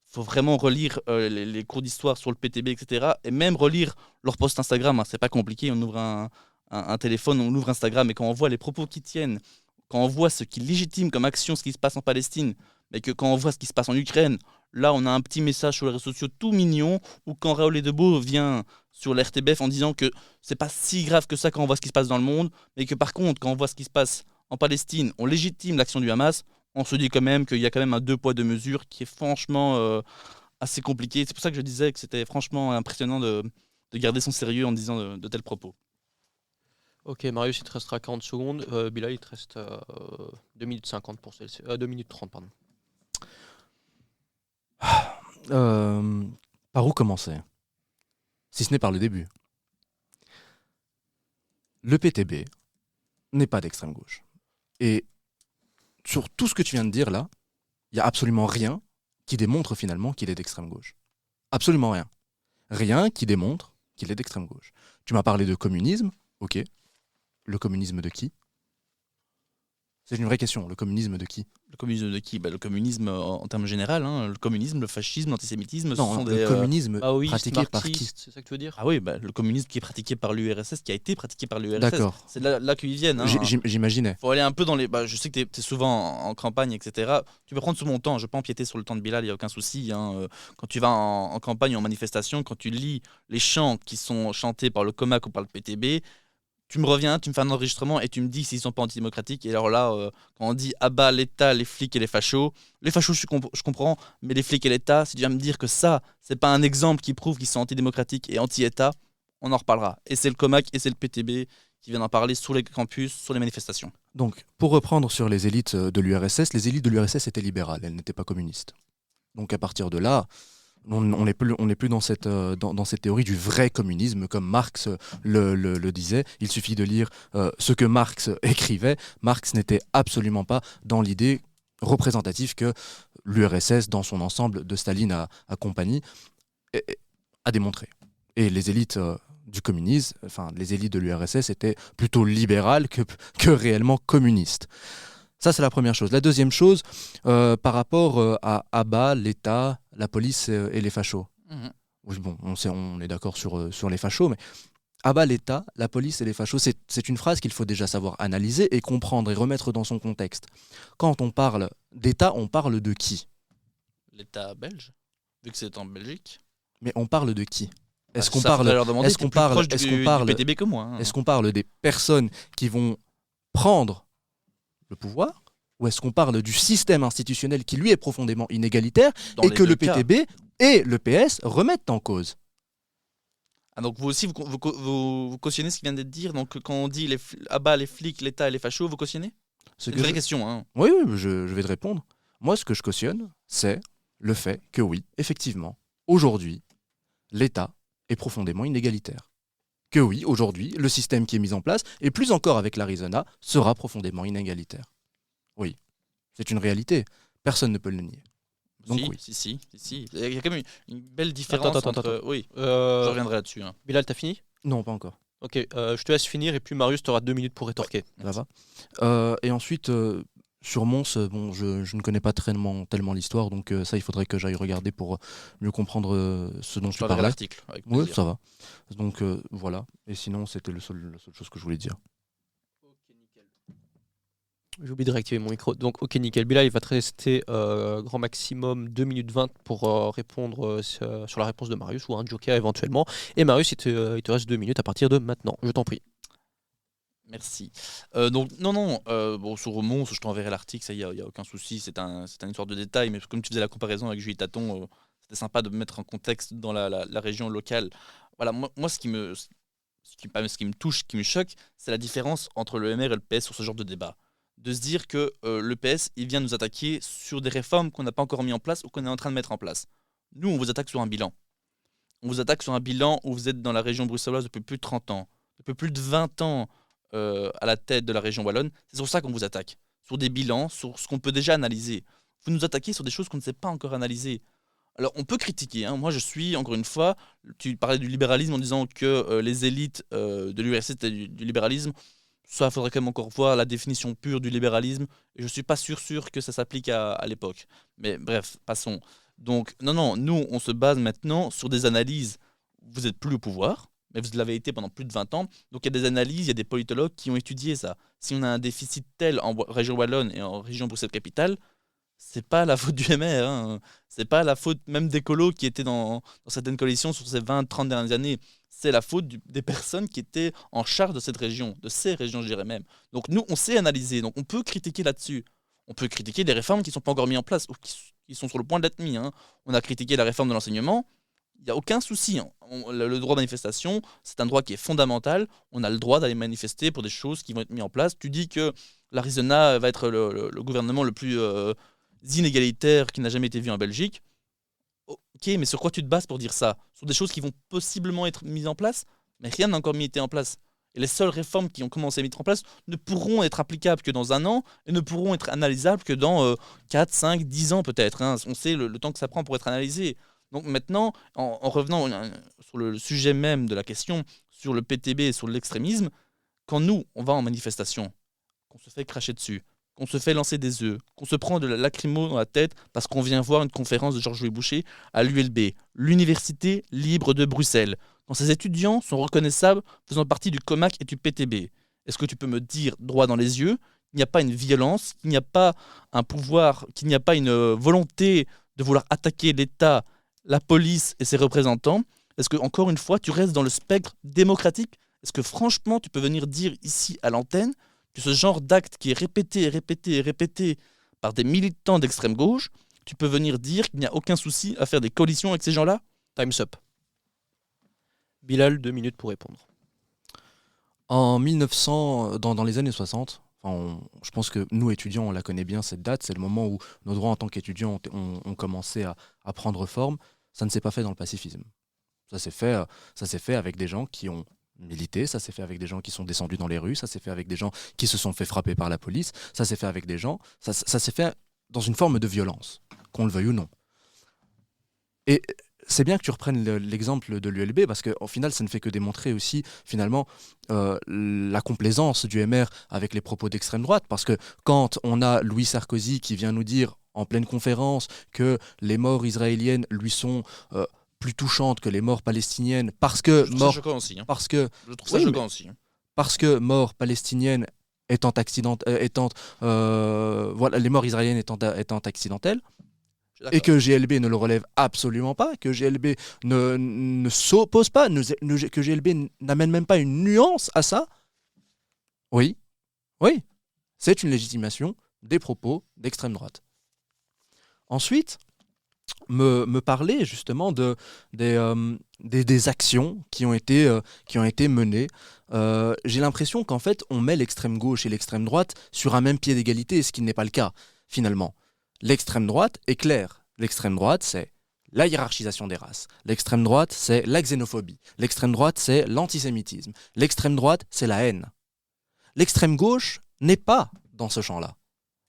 il faut vraiment relire les cours d'histoire sur le PTB, etc. Et même relire leur post Instagram. C'est pas compliqué, on ouvre un téléphone, on ouvre Instagram, et quand on voit les propos qu'ils tiennent, quand on voit ce qui légitime comme action, ce qui se passe en Palestine, mais que quand on voit ce qui se passe en Ukraine, là on a un petit message sur les réseaux sociaux tout mignon, ou quand Raoul Debeau vient sur l'RTBF en disant que c'est pas si grave que ça quand on voit ce qui se passe dans le monde, mais que par contre quand on voit ce qui se passe en Palestine, on légitime l'action du Hamas, on se dit quand même qu'il y a quand même un deux poids deux mesures qui est franchement assez compliqué. C'est pour ça que je disais que c'était franchement impressionnant de garder son sérieux en disant de tels propos. Ok, Marius, il te restera 40 secondes. Bilal, il te reste 2 minutes 50 pour celle-ci. 2 minutes 30, pardon. Par où commencer ? Si ce n'est par le début. Le PTB n'est pas d'extrême gauche. Et sur tout ce que tu viens de dire là, il n'y a absolument rien qui démontre finalement qu'il est d'extrême gauche. Absolument rien. Rien qui démontre qu'il est d'extrême gauche. Tu m'as parlé de communisme, ok. Le communisme de qui ? C'est une vraie question. Le communisme de qui ? Le communisme de qui ? Le communisme en termes général, hein. Le communisme, le fascisme, l'antisémitisme, ce Non, sont le des... communisme Maoïste, pratiqué par qui ? marxiste, c'est ça que tu veux dire? Ah oui, le communisme qui est pratiqué par l'URSS, qui a été pratiqué par l'URSS. D'accord. C'est là qu'ils viennent. Hein. J'imaginais. Faut aller un peu dans les... je sais que tu es souvent en campagne, etc. Tu peux prendre sur mon temps, je ne vais pas empiéter sur le temps de Bilal, il n'y a aucun souci. Hein. Quand tu vas en campagne, en manifestation, quand tu lis les chants qui sont chantés par le COMAC ou par le PTB, tu me reviens, tu me fais un enregistrement et tu me dis s'ils sont pas antidémocratiques. Et alors là, quand on dit « abat l'État, les flics et les fachos », je comprends, mais les flics et l'État, si tu viens me dire que ça, c'est pas un exemple qui prouve qu'ils sont antidémocratiques et anti-État, on en reparlera. Et c'est le COMAC et c'est le PTB qui viennent en parler sur les campus, sur les manifestations. Donc, pour reprendre sur les élites de l'URSS, les élites de l'URSS étaient libérales, elles n'étaient pas communistes. Donc à partir de là, on n'est plus dans cette théorie du vrai communisme, comme Marx le disait. Il suffit de lire ce que Marx écrivait. Marx n'était absolument pas dans l'idée représentative que l'URSS, dans son ensemble, de Staline à compagnie, a démontré. Et les élites du communisme, enfin les élites de l'URSS étaient plutôt libérales que réellement communistes. Ça, c'est la première chose. La deuxième chose, par rapport à Abba, l'État, la police et les fachos. Mhm. Oui, bon, on est d'accord sur les fachos, mais Abba, l'État, la police et les fachos, c'est une phrase qu'il faut déjà savoir analyser et comprendre et remettre dans son contexte. Quand on parle d'État, on parle de qui ? L'État belge, vu que c'est en Belgique. Mais on parle de qui ? Est-ce qu'on Ça, parle faudrait leur demander, est-ce t'es qu'on plus parle proche est-ce du qu'on parle PTB que moi. Hein. Est-ce qu'on parle des personnes qui vont prendre le pouvoir ? Ou est-ce qu'on parle du système institutionnel qui, lui, est profondément inégalitaire Dans et les que deux le cas. PTB et le PS remettent en cause ? Ah, donc vous aussi, vous cautionnez ce qui vient d'être dit. Donc quand on dit abat les flics, l'État et les fachos, vous cautionnez ? Ce C'est que une vraie je- question. Hein. Oui, je vais te répondre. Moi, ce que je cautionne, c'est le fait que oui, effectivement, aujourd'hui, l'État est profondément inégalitaire. Que oui, aujourd'hui, le système qui est mis en place, et plus encore avec l'Arizona, sera profondément inégalitaire. Oui, c'est une réalité. Personne ne peut le nier. Donc si, oui. si. Il y a quand même une belle différence Attends. entre... Oui, je reviendrai là-dessus. Hein. Bilal, t'as fini? Non, pas encore. Ok, je te laisse finir et puis Marius, tu auras 2 minutes pour rétorquer. Ça va. Et ensuite, sur Mons, bon, je ne connais pas tellement l'histoire, donc ça, il faudrait que j'aille regarder pour mieux comprendre ce dont Je tu t'enverrai parlais. l'article. Avec Oui, plaisir. ça va. Donc voilà. Et sinon, c'était la seule chose que je voulais dire. J'ai oublié de réactiver mon micro. Donc, ok, nickel. Bilal, il va te rester grand maximum 2 minutes 20 pour répondre sur la réponse de Marius ou un joker éventuellement. Et Marius, il te reste 2 minutes à partir de maintenant. Je t'en prie. Merci. Donc, non, bon, sur Mons, je t'enverrai l'article, ça y a aucun souci, c'est une histoire de détail, mais comme tu faisais la comparaison avec Julie Taton, c'était sympa de mettre en contexte dans la région locale. Voilà, moi ce qui me touche, ce qui me choque, c'est la différence entre le MR et le PS sur ce genre de débat. De se dire que le PS, il vient nous attaquer sur des réformes qu'on n'a pas encore mis en place ou qu'on est en train de mettre en place. Nous, on vous attaque sur un bilan. On vous attaque sur un bilan où vous êtes dans la région bruxelloise depuis plus de 30 ans, depuis plus de 20 ans à la tête de la région wallonne. C'est sur ça qu'on vous attaque. Sur des bilans, sur ce qu'on peut déjà analyser. Vous nous attaquez sur des choses qu'on ne sait pas encore analyser. Alors, on peut critiquer. Hein. Moi, je suis, encore une fois, tu parlais du libéralisme en disant que les élites de l'URSS étaient du libéralisme. Ça, il faudrait quand même encore voir la définition pure du libéralisme. Et je ne suis pas sûr que ça s'applique à l'époque. Mais bref, passons. Donc, non, nous, on se base maintenant sur des analyses. Vous n'êtes plus au pouvoir, mais vous l'avez été pendant plus de 20 ans. Donc, il y a des analyses, il y a des politologues qui ont étudié ça. Si on a un déficit tel en région wallonne et en région Bruxelles-Capitale, c'est pas la faute du MR. Hein. C'est pas la faute même des colos qui étaient dans certaines coalitions sur ces 20-30 dernières années. C'est la faute des personnes qui étaient en charge de cette région, de ces régions, je dirais même. Donc nous, on sait analyser, donc on peut critiquer là-dessus. On peut critiquer des réformes qui ne sont pas encore mises en place, ou qui sont sur le point d'être mises. Hein. On a critiqué la réforme de l'enseignement, il n'y a aucun souci. Hein. Le droit de manifestation, c'est un droit qui est fondamental. On a le droit d'aller manifester pour des choses qui vont être mises en place. Tu dis que l'Arizona va être le gouvernement le plus inégalitaire qui n'a jamais été vu en Belgique. Ok, mais sur quoi tu te bases pour dire ça ? Sur des choses qui vont possiblement être mises en place, mais rien n'a encore été en place. Et les seules réformes qui ont commencé à être mises en place ne pourront être applicables que dans un an et ne pourront être analysables que dans 4, 5, 10 ans peut-être, hein. On sait le temps que ça prend pour être analysé. Donc maintenant, en revenant sur le sujet même de la question, sur le PTB et sur l'extrémisme, quand nous, on va en manifestation, qu'on se fait cracher dessus, qu'on se fait lancer des œufs, qu'on se prend de la lacrymo dans la tête parce qu'on vient voir une conférence de Georges-Louis Boucher à l'ULB, l'Université libre de Bruxelles, quand ces étudiants sont reconnaissables faisant partie du COMAC et du PTB. Est-ce que tu peux me dire droit dans les yeux qu'il n'y a pas une violence, qu'il n'y a pas un pouvoir, qu'il n'y a pas une volonté de vouloir attaquer l'État, la police et ses représentants? Est-ce que, encore une fois, tu restes dans le spectre démocratique? Est-ce que franchement, tu peux venir dire ici à l'antenne que ce genre d'acte qui est répété et répété et répété par des militants d'extrême gauche, tu peux venir dire qu'il n'y a aucun souci à faire des coalitions avec ces gens-là? Time's up. Bilal, 2 minutes pour répondre. En 1900, dans les années 60, je pense que nous, étudiants, on la connaît bien, cette date. C'est le moment où nos droits en tant qu'étudiants ont commencé à prendre forme. Ça ne s'est pas fait dans le pacifisme. Ça s'est fait avec des gens qui ont milité, ça s'est fait avec des gens qui sont descendus dans les rues, ça s'est fait avec des gens qui se sont fait frapper par la police, ça s'est fait avec des gens, ça s'est fait dans une forme de violence, qu'on le veuille ou non. Et c'est bien que tu reprennes l'exemple de l'ULB, parce qu'au final, ça ne fait que démontrer aussi, finalement, la complaisance du MR avec les propos d'extrême droite, parce que quand on a Louis Sarkozy qui vient nous dire en pleine conférence que les morts israéliennes lui sont plus touchantes que les morts palestiniennes, parce que Je trouve ça choquant aussi. parce que Je trouve ça choquant aussi. parce que mort palestinienne étant voilà, les morts israéliennes étant accidentelles, et que GLB ne le relève absolument pas, que GLB ne s'oppose pas, que GLB n'amène même pas une nuance à ça, oui, c'est une légitimation des propos d'extrême droite. Ensuite, me parler justement des actions qui ont été menées. J'ai l'impression qu'en fait, on met l'extrême gauche et l'extrême droite sur un même pied d'égalité, ce qui n'est pas le cas, finalement. L'extrême droite est claire. L'extrême droite, c'est la hiérarchisation des races. L'extrême droite, c'est la xénophobie. L'extrême droite, c'est l'antisémitisme. L'extrême droite, c'est la haine. L'extrême gauche n'est pas dans ce champ-là.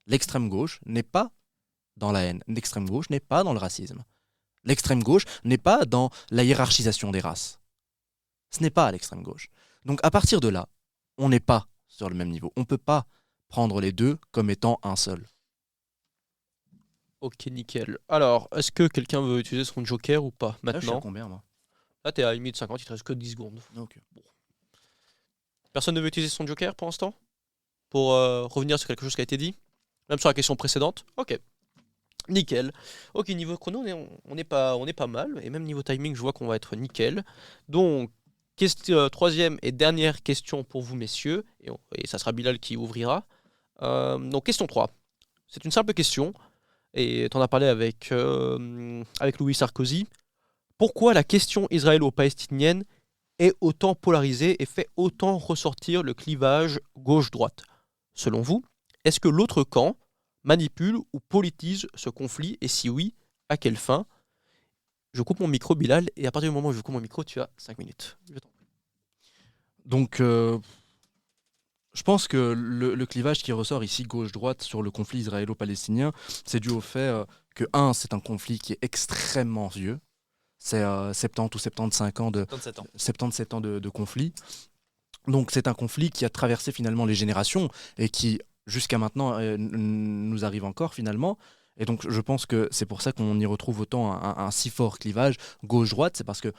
L'extrême gauche n'est pas dans la haine. L'extrême gauche n'est pas dans le racisme. L'extrême gauche n'est pas dans la hiérarchisation des races. Ce n'est pas l'extrême gauche. Donc à partir de là, on n'est pas sur le même niveau. On ne peut pas prendre les deux comme étant un seul. Ok, nickel. Alors, est-ce que quelqu'un veut utiliser son joker ou pas Là, je suis à maintenant? combien, moi? Là, t'es à 1 minute 50, il te reste que 10 secondes. Ok. Personne ne veut utiliser son joker pour l'instant? Pour revenir sur quelque chose qui a été dit? Même sur la question précédente? Ok. Nickel. Ok, niveau chrono, on est pas mal. Et même niveau timing, je vois qu'on va être nickel. Donc, troisième et dernière question pour vous, messieurs. Et ça sera Bilal qui ouvrira. Donc, question 3. C'est une simple question. Et tu en as parlé avec Louis Sarkozy. Pourquoi la question israélo-palestinienne est autant polarisée et fait autant ressortir le clivage gauche-droite? Selon vous, est-ce que l'autre camp manipule ou politise ce conflit, et si oui, à quelle fin? Je coupe mon micro, Bilal, et à partir du moment où je coupe mon micro, tu as 5 minutes. Donc, je pense que le clivage qui ressort ici, gauche-droite, sur le conflit israélo-palestinien, c'est dû au fait que, c'est un conflit qui est extrêmement vieux. C'est 70 ou 75 ans 77 ans de conflit. Donc, c'est un conflit qui a traversé finalement les générations et qui, jusqu'à maintenant, nous arrive encore finalement. Et donc, je pense que c'est pour ça qu'on y retrouve autant un si fort clivage gauche-droite. C'est parce que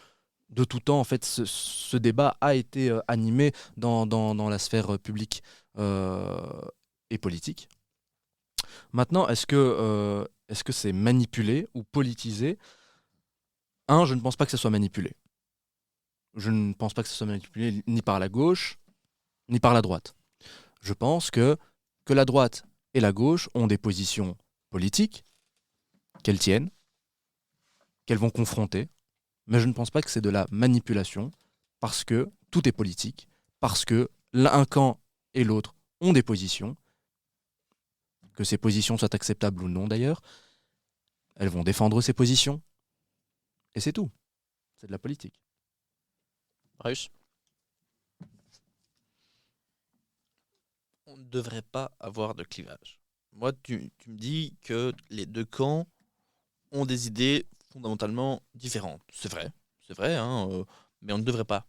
de tout temps, en fait, ce débat a été animé dans la sphère publique et politique. Maintenant, est-ce que c'est manipulé ou politisé? Je ne pense pas que ce soit manipulé. Je ne pense pas que ce soit manipulé ni par la gauche, ni par la droite. Je pense que la droite et la gauche ont des positions politiques qu'elles tiennent, qu'elles vont confronter, mais je ne pense pas que c'est de la manipulation, parce que tout est politique, parce que un camp et l'autre ont des positions, que ces positions soient acceptables ou non d'ailleurs, elles vont défendre ces positions, et c'est tout. C'est de la politique. Marius? devrait pas avoir de clivage. Moi, tu me dis que les deux camps ont des idées fondamentalement différentes. C'est vrai, hein, mais on ne devrait pas.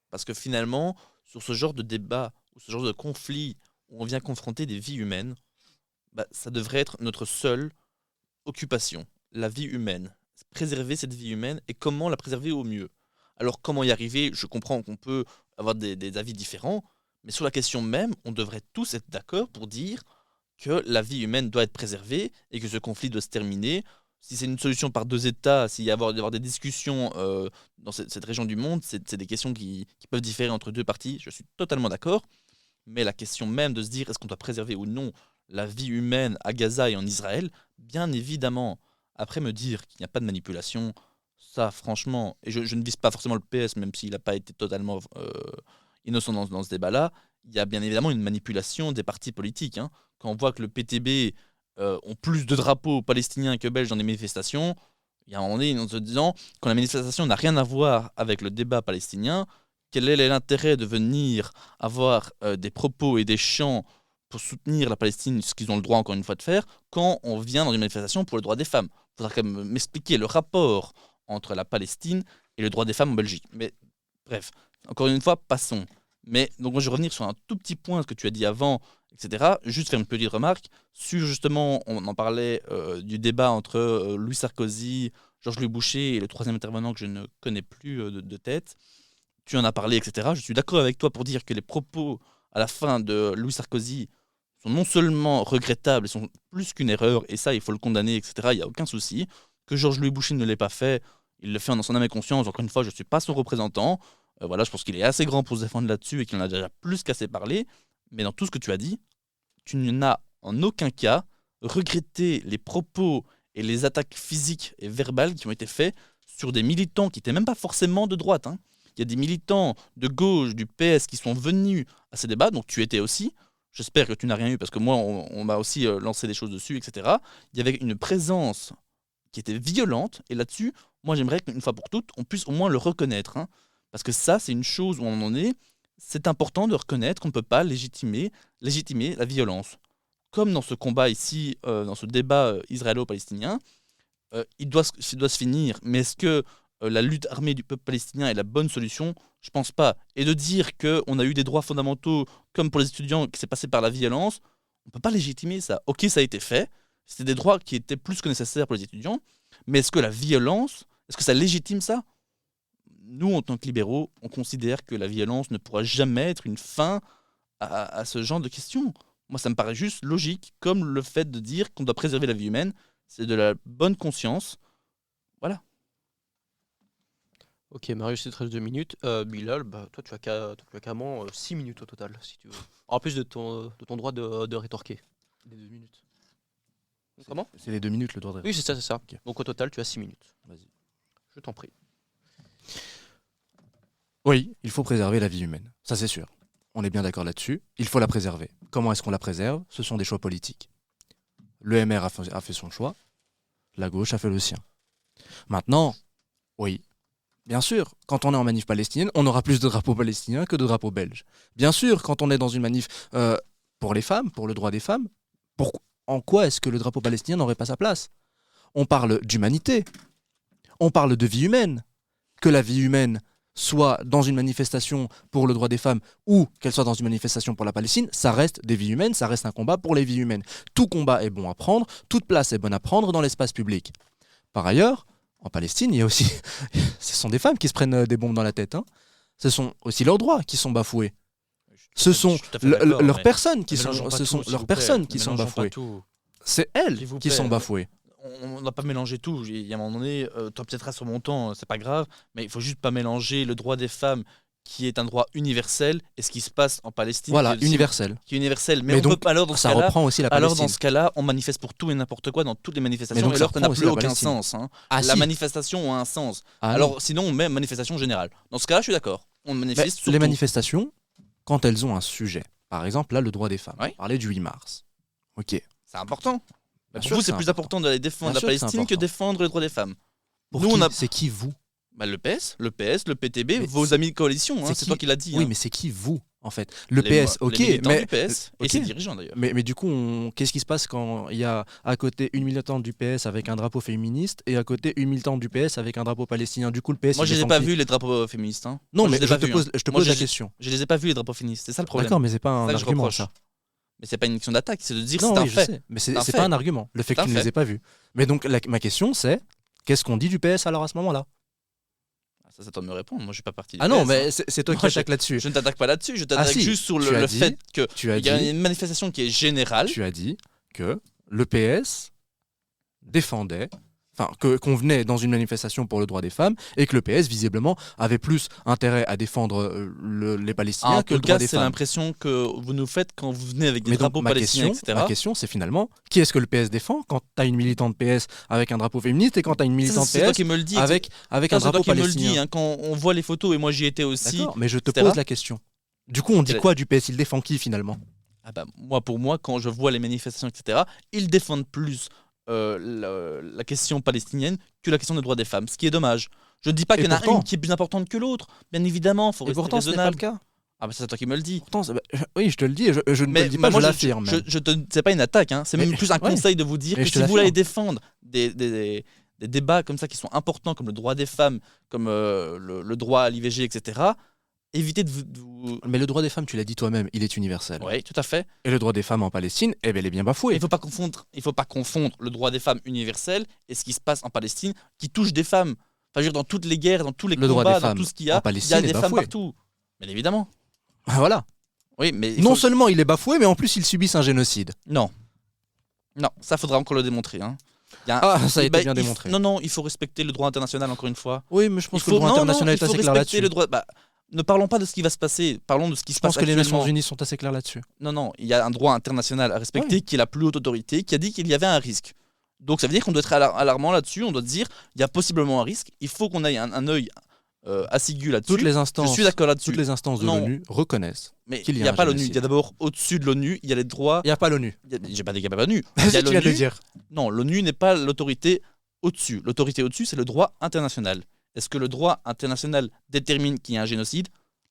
Parce que finalement, sur ce genre de débat ou ce genre de conflit où on vient confronter des vies humaines, bah, ça devrait être notre seule occupation, la vie humaine. Préserver cette vie humaine et comment la préserver au mieux. Alors comment y arriver? Je comprends qu'on peut avoir des avis différents, mais sur la question même, on devrait tous être d'accord pour dire que la vie humaine doit être préservée et que ce conflit doit se terminer. Si c'est une solution par deux États, s'il y a avoir des discussions dans cette région du monde, c'est des questions qui peuvent différer entre deux parties, je suis totalement d'accord. Mais la question même de se dire est-ce qu'on doit préserver ou non la vie humaine à Gaza et en Israël, bien évidemment. Après me dire qu'il n'y a pas de manipulation, ça franchement, et je ne vise pas forcément le PS, même s'il n'a pas été totalement innocent dans ce débat-là, il y a bien évidemment une manipulation des partis politiques. Hein. Quand on voit que le PTB ont plus de drapeaux palestiniens que belges dans les manifestations, il y a un moment donné, en se disant, quand la manifestation n'a rien à voir avec le débat palestinien, quel est l'intérêt de venir avoir des propos et des chants pour soutenir la Palestine, ce qu'ils ont le droit encore une fois de faire, quand on vient dans une manifestation pour le droit des femmes? Il faudra quand même m'expliquer le rapport entre la Palestine et le droit des femmes en Belgique. Mais bref, encore une fois, passons. Mais donc moi je vais revenir sur un tout petit point, ce que tu as dit avant, etc. Juste faire une petite remarque sur justement, on en parlait du débat entre Louis Sarkozy, Georges-Louis Boucher et le troisième intervenant que je ne connais plus de tête. Tu en as parlé, etc. Je suis d'accord avec toi pour dire que les propos à la fin de Louis Sarkozy sont non seulement regrettables, ils sont plus qu'une erreur, et ça, il faut le condamner, etc. Il n'y a aucun souci. Que Georges-Louis Boucher ne l'ait pas fait, il le fait en son âme et conscience. Encore une fois, je ne suis pas son représentant. Voilà, je pense qu'il est assez grand pour se défendre là-dessus et qu'il en a déjà plus qu'assez parlé. Mais dans tout ce que tu as dit, tu n'as en aucun cas regretté les propos et les attaques physiques et verbales qui ont été faits sur des militants qui n'étaient même pas forcément de droite. Hein. Il y a des militants de gauche, du PS, qui sont venus à ces débats, donc tu étais aussi. J'espère que tu n'as rien eu, parce que moi, on m'a aussi lancé des choses dessus, etc. Il y avait une présence qui était violente, et là-dessus, moi, j'aimerais qu'une fois pour toutes, on puisse au moins le reconnaître. Hein, parce que ça, c'est une chose où on en est. C'est important de reconnaître qu'on ne peut pas légitimer la violence. Comme dans ce combat ici, dans ce débat israélo-palestinien, il doit se finir. Mais est-ce que la lutte armée du peuple palestinien est la bonne solution? Je pense pas. Et de dire qu'on a eu des droits fondamentaux, comme pour les étudiants, qui s'est passé par la violence, on peut pas légitimer ça. Ok, ça a été fait. C'était des droits qui étaient plus que nécessaires pour les étudiants. Mais est-ce que la violence, est-ce que ça légitime ça? Nous, en tant que libéraux, on considère que la violence ne pourra jamais être une fin à ce genre de questions. Moi, ça me paraît juste logique, comme le fait de dire qu'on doit préserver la vie humaine. C'est de la bonne conscience. Voilà. Ok, Marius, c'est 13 minutes. Bilal, bah, toi, tu as carrément 6 minutes au total, si tu veux. En plus de ton droit de rétorquer. Les 2 minutes. Comment? C'est les 2 minutes le droit de Oui, c'est ça, c'est ça. Ok. Donc au total, tu as 6 minutes. Vas-y. Je t'en prie. Oui, il faut préserver la vie humaine, ça c'est sûr. On est bien d'accord là-dessus. Il faut la préserver. Comment est-ce qu'on la préserve? Ce sont des choix politiques. Le MR a fait son choix, la gauche a fait le sien. Maintenant, oui, bien sûr, quand on est en manif palestinienne, on aura plus de drapeaux palestiniens que de drapeaux belges. Bien sûr, quand on est dans une manif pour les femmes, pour le droit des femmes, en quoi est-ce que le drapeau palestinien n'aurait pas sa place? On parle d'humanité, on parle de vie humaine. Que la vie humaine soit dans une manifestation pour le droit des femmes ou qu'elle soit dans une manifestation pour la Palestine, ça reste des vies humaines, ça reste un combat pour les vies humaines. Tout combat est bon à prendre, toute place est bonne à prendre dans l'espace public. Par ailleurs, en Palestine, il y a aussi... ce sont des femmes qui se prennent des bombes dans la tête. Hein. Ce sont aussi leurs droits qui sont bafoués. Ce sont leurs personnes qui sont bafouées. C'est elles qui sont bafouées. On n'a pas mélangé tout. Il y a un moment donné, toi peut-être sur mon temps, c'est pas grave, mais il faut juste pas mélanger le droit des femmes, qui est un droit universel, et ce qui se passe en Palestine. Voilà, universel. Qui est universel. Mais on donc, peut pas, alors dans ça reprend aussi la Palestine. Alors dans ce cas-là, on manifeste pour tout et n'importe quoi dans toutes les manifestations, et alors ça n'a plus aucun sens. Hein. La manifestation a un sens. Alors sinon, on met manifestation générale. Dans ce cas-là, je suis d'accord. On manifeste sur les manifestations, quand elles ont un sujet, par exemple là, le droit des femmes. On parlait du 8 mars. Ok. C'est important. Pour vous, c'est plus important d'aller défendre la Palestine que défendre les droits des femmes. C'est qui vous? Le PS, le PTB, vos amis de coalition, hein, c'est toi qui l'as dit. Oui, hein. mais c'est qui vous? en fait. Le Les PS, ok, les militants mais du PS et ok. ses dirigeants d'ailleurs. Mais du coup, qu'est-ce qui se passe quand il y a à côté une militante du PS avec un drapeau féministe et à côté une militante du PS avec un drapeau palestinien? Du coup, le PS, Moi, il je les ai défend pas qui? vus les drapeaux féministes. Hein. Non, Moi, mais je les ai je pas te vus, pose, hein. je te Moi, pose la question. je les ai pas vus les drapeaux féministes. C'est ça le problème. D'accord, mais c'est pas un C'est ça que je argument, reproche. ça. Mais c'est pas une question d'attaque, c'est de dire Non, c'est un oui, je fait. sais, mais C'est un c'est fait. pas un argument, le fait que C'est un tu ne les fait. aies pas vus. Mais donc, ma question, c'est qu'est-ce qu'on dit du PS alors à ce moment-là? Ça, c'est à toi de me répondre. Moi, je suis pas parti du Ah non, PS, mais hein. c'est toi qui Moi, attaques là-dessus. Je ne t'attaque pas là-dessus. Je t'attaque si, juste sur tu as le dit- fait qu'il Tu as y a dit, une manifestation qui est générale. tu as dit que le PS défendait, enfin, qu'on venait dans une manifestation pour le droit des femmes et que le PS, visiblement, avait plus intérêt à défendre les Palestiniens En que le tout droit cas, des c'est femmes. l'impression que vous nous faites quand vous venez avec des Mais donc, drapeaux palestiniens, etc. ma question, c'est finalement, qui est-ce que le PS défend quand tu as une militante PS avec un drapeau féministe et quand tu as une Ça, militante c'est toi PS qui me le dis. avec un c'est toi drapeau qui me le palestinien? dis. Hein, quand on voit les photos, et moi j'y étais aussi. D'accord, mais je te etc. pose la question. Du coup, on dit Quelle- quoi du PS? Il défend qui finalement? Ah bah, pour moi, quand je vois les manifestations, etc., ils défendent plus la question palestinienne que la question des droits des femmes, ce qui est dommage. Je ne dis pas qu'il y en a pourtant- une qui est plus importante que l'autre. Bien évidemment, il faut Et rester pourtant, ce n'est pas le raisonnable. cas. Ah bah c'est toi qui me le dis. Pourtant, oui, je te le dis, je ne te le dis pas, moi, je l'affirme. c'est pas une attaque, hein, c'est même Mais- plus un ouais. conseil de vous dire Mais que je te si vous voulez l'affirme. défendre des débats comme ça qui sont importants, comme le droit des femmes, comme le droit à l'IVG, etc., évitez de vous... Mais le droit des femmes, tu l'as dit toi-même, il est universel. Oui, tout à fait. Et le droit des femmes en Palestine, eh ben, il est bien Il bafoué. ne faut pas confondre le droit des femmes universel et ce qui se passe en Palestine qui touche des femmes. Enfin, je veux dire, dans toutes les guerres, dans tous les Le droit combats, des dans femmes tout ce qu'il y a, en Palestine il y a est des femmes bafoué. partout. Bien évidemment. Ah, voilà. Oui, mais Non seulement il est bafoué, mais en plus ils subissent un génocide. Non. Non, ça faudra encore le démontrer. Hein. Il y a Ah, ça a été bien il faut- démontré. Non, il faut respecter le droit international, encore une fois. Oui, mais je pense Il que le faut- droit non, international il est faut assez clair respecter là-dessus. le droit. Ne parlons pas de ce qui va se passer, parlons de ce qui se Je pense passe que les actuellement. Nations Unies sont assez claires là-dessus. Non, il y a un droit international à respecter qui est la plus haute autorité, qui a dit qu'il y avait un risque. Donc ça veut dire qu'on doit être alarmant là-dessus, on doit dire il y a possiblement un risque, il faut qu'on ait un œil assigu là-dessus. Toutes les Je instances, suis d'accord là-dessus. toutes les instances de Non. l'ONU reconnaissent. Mais qu'il il y n'y a a un pas l'ONU, il génocide. y a d'abord au-dessus de l'ONU, il y a les droits. Il n'y a pas l'ONU. J'ai pas dit qu'il n'y a pas l'ONU. Il y a Tu viens de le l'ONU. dire. Non, l'ONU n'est pas l'autorité au-dessus. L'autorité au-dessus, c'est le droit international. Est-ce que le droit international détermine qu'il y a un génocide?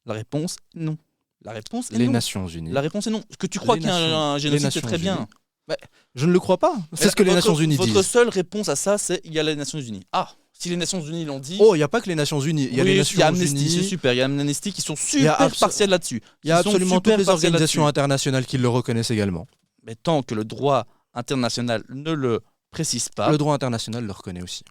La réponse, non. La réponse est Les non. Nations Unies. La réponse est non. Que tu crois Les qu'il y a Nations- un les génocide, c'est Nations très bien. Unies. Je ne le crois pas. C'est ce que les Votre- Nations Unies Votre disent. seule réponse à ça, c'est il y a les Nations Unies. Ah, si les Nations Unies l'ont dit. Oh, il n'y a pas que les Nations Unies. Il y a oui, les il y Nations a Amnesty, c'est Unies. super. Il y a Amnesty qui sont Il y a super partiels là-dessus. Il y a Qui sont absolument super toutes les partiels organisations là-dessus. internationales qui le reconnaissent également. Mais tant que le droit international ne le précise pas, Le droit international le reconnaît aussi.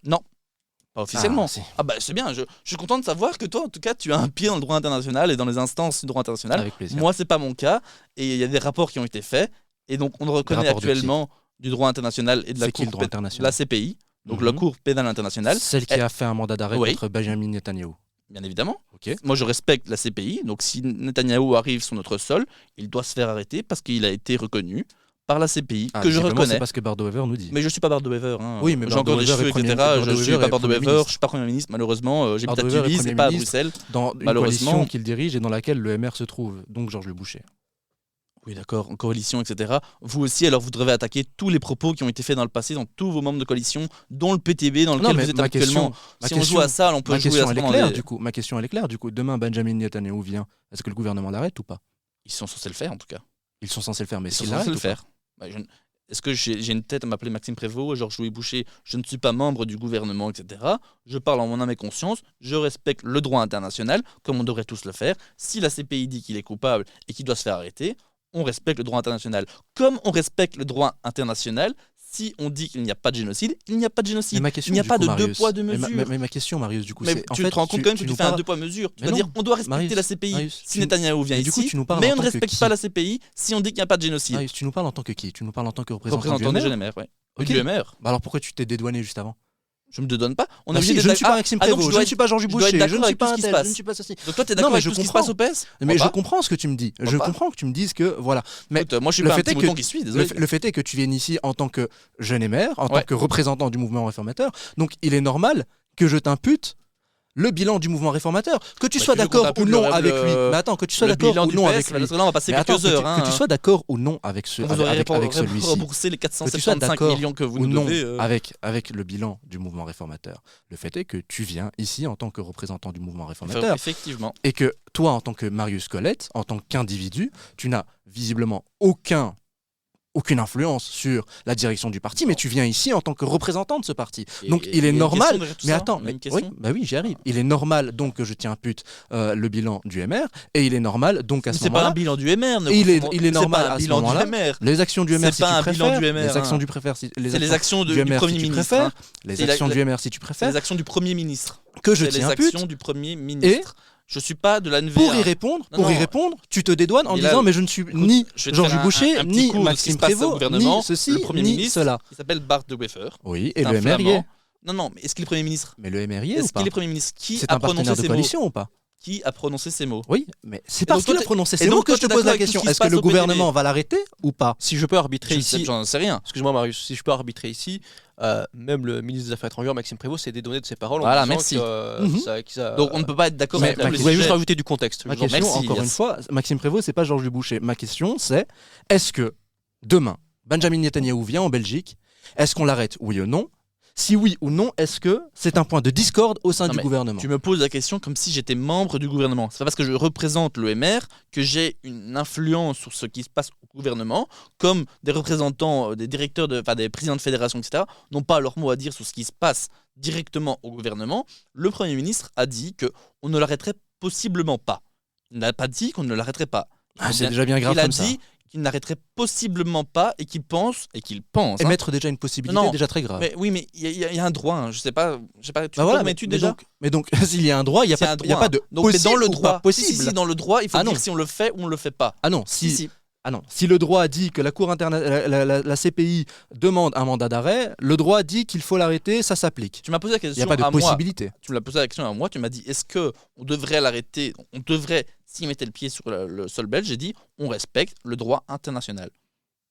pas officiellement. Ah, si. Ah bah c'est bien, je suis content de savoir que toi en tout cas tu as un pied dans le droit international et dans les instances du droit international. Avec plaisir. Moi c'est pas mon cas et il y a des rapports qui ont été faits et donc on le reconnaît rapports de qui actuellement du droit international et de la C'est qui le Cour droit international la CPI, donc la Mhm. Cour pénale internationale, Celle qui a fait un mandat d'arrêt Oui. contre Benjamin Netanyahou. bien évidemment. Ok. Moi je respecte la CPI, donc si Netanyahou arrive sur notre sol, il doit se faire arrêter parce qu'il a été reconnu par la CPI Ah, que je visiblement, reconnais. C'est parce que Bardo Wever nous dit. Mais je suis pas Bardo Wever. Hein. Oui, mais j'ai Bardo encore des Wever cheveux, est Premier etc. ministre. Je Bardo suis Wever pas est Bardo Premier Wever, ministre. je suis pas Premier ministre, malheureusement. J'habite à Bardo Wever est Tunis Premier et pas à ministre. Bruxelles. Dans une Malheureusement. coalition qu'il dirige et dans laquelle le MR se trouve, donc Georges Le Boucher. Oui, d'accord, en coalition, etc. Vous aussi, alors vous devez attaquer tous les propos qui ont été faits dans le passé, dans tous vos membres de coalition, dont le PTB, dans lequel vous êtes actuellement. Si on joue à ça, on peut ma jouer question à elle est ça. claire, du coup. Ma question elle est claire, du coup. Demain, Benjamin Netanyahou vient. Est-ce que le gouvernement l'arrête ou pas? Ils sont censés le faire, en tout cas. Ils sont censés le faire, mais Ils sont s'ils censés l'arrêtent le ou pas? faire. Bah, Est-ce que j'ai une tête à m'appeler Maxime Prévost, Georges-Louis Boucher? Je ne suis pas membre du gouvernement, etc. Je parle en mon âme et conscience. Je respecte le droit international, comme on devrait tous le faire. Si la CPI dit qu'il est coupable et qu'il doit se faire arrêter, on respecte le droit international. Comme on respecte le droit international, si on dit qu'il n'y a pas de génocide, il n'y a pas de génocide. Mais ma question, Il n'y a du pas coup, de Marius, deux poids, deux mais mesures. ma question, Marius, du coup, Mais c'est. En tu fait, te rends compte quand même que tu nous fais un parles- deux poids mesure. Tu Mais vas non. dire on doit respecter Marius, la CPI Marius, si Netanyahou vient mais du coup, ici, tu nous parles mais en on ne tant que respecte qui pas la CPI si on dit qu'il n'y a pas de génocide. Marius, tu nous parles en tant que qui? Tu nous parles en tant que représentant Représentant du des MR? jeunes MR, ouais. Ok. Du MR. Bah alors pourquoi tu t'es dédouané juste avant? Je me dédonne pas. On est Bah obligé si, de je ne suis pas Maxime donc Prévost, je ne suis pas Georges je dois Boucher, être je ne d'accord suis avec tout pas ce un qui se tel, passe. je ne suis pas ceci. Donc toi, t'es Non, d'accord mais avec je tout ce qui se comprends. passe au PS? Mais Moi je pas. comprends ce que tu me dis. Je Moi pas. comprends que tu me dises que voilà. Mais Écoute, moi, je suis le pas un fait petit est que- mouton qui suit, désolé. le fait est que tu viennes ici en tant que jeune MR, en tant Ouais. que représentant du mouvement réformateur. Donc il est normal que je t'impute le bilan du mouvement réformateur. Que tu Bah, sois tu veux d'accord qu'on ou tape non le- avec le- lui. Mais attends, que tu sois Le d'accord bilan ou du non PS, avec lui. là, on va passer Mais attends, quelques heures. que tu sois d'accord ou non avec Quand vous aurez avec celui-ci. remboursé les Que tu sois 475 d'accord millions que vous ou nous non devez. avec le bilan du mouvement réformateur. Le fait est que tu viens ici en tant que représentant du mouvement réformateur Effectivement. et que toi, en tant que Marius Colette, en tant qu'individu, tu n'as visiblement aucune influence sur la direction du parti, mais tu viens ici en tant que représentant de ce parti. Donc il est normal. Mais attends, j'y arrive. Il est normal donc que je t'impute le bilan du MR et il est normal donc à ce C'est pas moment-là. un bilan du MR. Il est normal C'est pas à un ce bilan du moment-là. MR. Les actions du MR C'est si pas tu un préfères. bilan du MR, Les actions hein. du préfère. C'est les actions du du MR Premier si tu ministre. préfères. hein. Les C'est actions la- du MR si tu C'est préfères. les actions du Premier ministre. Que je C'est les t'impute. actions du Premier ministre. Je suis pas de la NVA. Pour y répondre, tu te dédouanes en Bilal, disant mais je ne suis ni je vais te Georges faire Boucher, un petit ni cours de ce qui Maxime se passe au Prévost, gouvernement. ni ceci, Le Premier ni ministre, cela. il s'appelle Bart de Wever. Oui, et C'est le un MR y est. Flamand. Non, mais est-ce qu'il est Premier ministre? Mais le MR y est ou Est-ce pas qu'il est Premier ministre? Qui C'est a un prononcé partenaire de ces mots? coalition ou pas? Qui a prononcé ces mots? Oui, mais c'est Et parce donc toi, qu'il a prononcé et ces donc mots que toi, je te t'es pose d'accord la avec tout ce question. qui se Est-ce que passe le au PDB? gouvernement va l'arrêter ou pas? Si je peux arbitrer ici, J'en sais rien. excuse-moi Marius, si je peux arbitrer ici, même le ministre des Affaires étrangères, Maxime Prévost, s'est dédonné de ses paroles. Voilà, en disant merci. Donc Donc on ne peut pas être d'accord Mais avec je tous ma les voulais juste sujets. rajouter du contexte. Ma Je vous en question, Merci, encore yes. une fois, Maxime Prévost, c'est pas Georges Boucher. Ma question, c'est est-ce que demain, Benjamin Netanyahou vient en Belgique? Est-ce qu'on l'arrête, oui ou non? Si oui ou non, est-ce que c'est un point de discorde au sein Non, du mais gouvernement? Tu me poses la question comme si j'étais membre du gouvernement. C'est pas parce que je représente le MR que j'ai une influence sur ce qui se passe au gouvernement, comme des représentants, des directeurs, des présidents de fédération, etc., n'ont pas leur mot à dire sur ce qui se passe directement au gouvernement. Le Premier ministre a dit qu'on ne l'arrêterait possiblement pas. Il n'a pas dit qu'on ne l'arrêterait pas. C'est déjà bien grave Il a comme ça. dit qu'il n'arrêterait possiblement pas et qu'il pense. hein. Émettre déjà une possibilité Non, est déjà très grave. Mais oui, mais il y a un droit. hein. Je sais pas. Tu Bah fais voilà, ton mais, étude mais déjà. donc, s'il y a un droit, il n'y a, C'est pas, un il y a droit. pas de Donc, mais possible dans le ou droit, pas possible. si, dans le droit, il faut Ah dire non. si on le fait ou on le fait pas. Ah non, Si. Ah non, si le droit dit que la Cour la CPI demande un mandat d'arrêt, le droit dit qu'il faut l'arrêter, ça s'applique. Tu m'as posé la Il n'y question a pas de à moi. possibilité. Tu me l'as posé la question à moi. Tu m'as dit est-ce que on devrait l'arrêter? On devrait, s'il mettait le pied sur le sol belge, j'ai dit on respecte le droit international.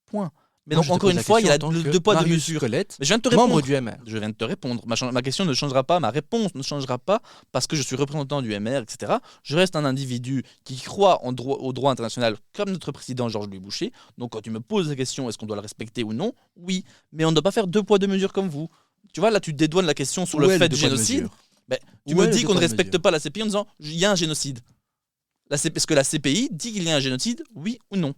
Point. Mais Moi, donc je te encore pose une la fois, il y a question en tant le que deux poids deux Marius mesures. Colette, Mais je viens de te répondre. membre du MR. Je viens de te répondre. Ma question ne changera pas, ma réponse ne changera pas parce que je suis représentant du MR, etc. Je reste un individu qui croit au droit international comme notre président Georges-Louis Boucher. Donc quand tu me poses la question est-ce qu'on doit le respecter ou non, oui. Mais on ne doit pas faire deux poids deux mesures comme vous. Tu vois, là tu dédouanes la question sur Où le est fait deux du poids, deux génocide. mesures Ben, tu Où me est le dis deux qu'on ne poids, deux respecte mesures pas la CPI en disant il y a un génocide. Est-ce que la CPI dit qu'il y a un génocide, oui ou non?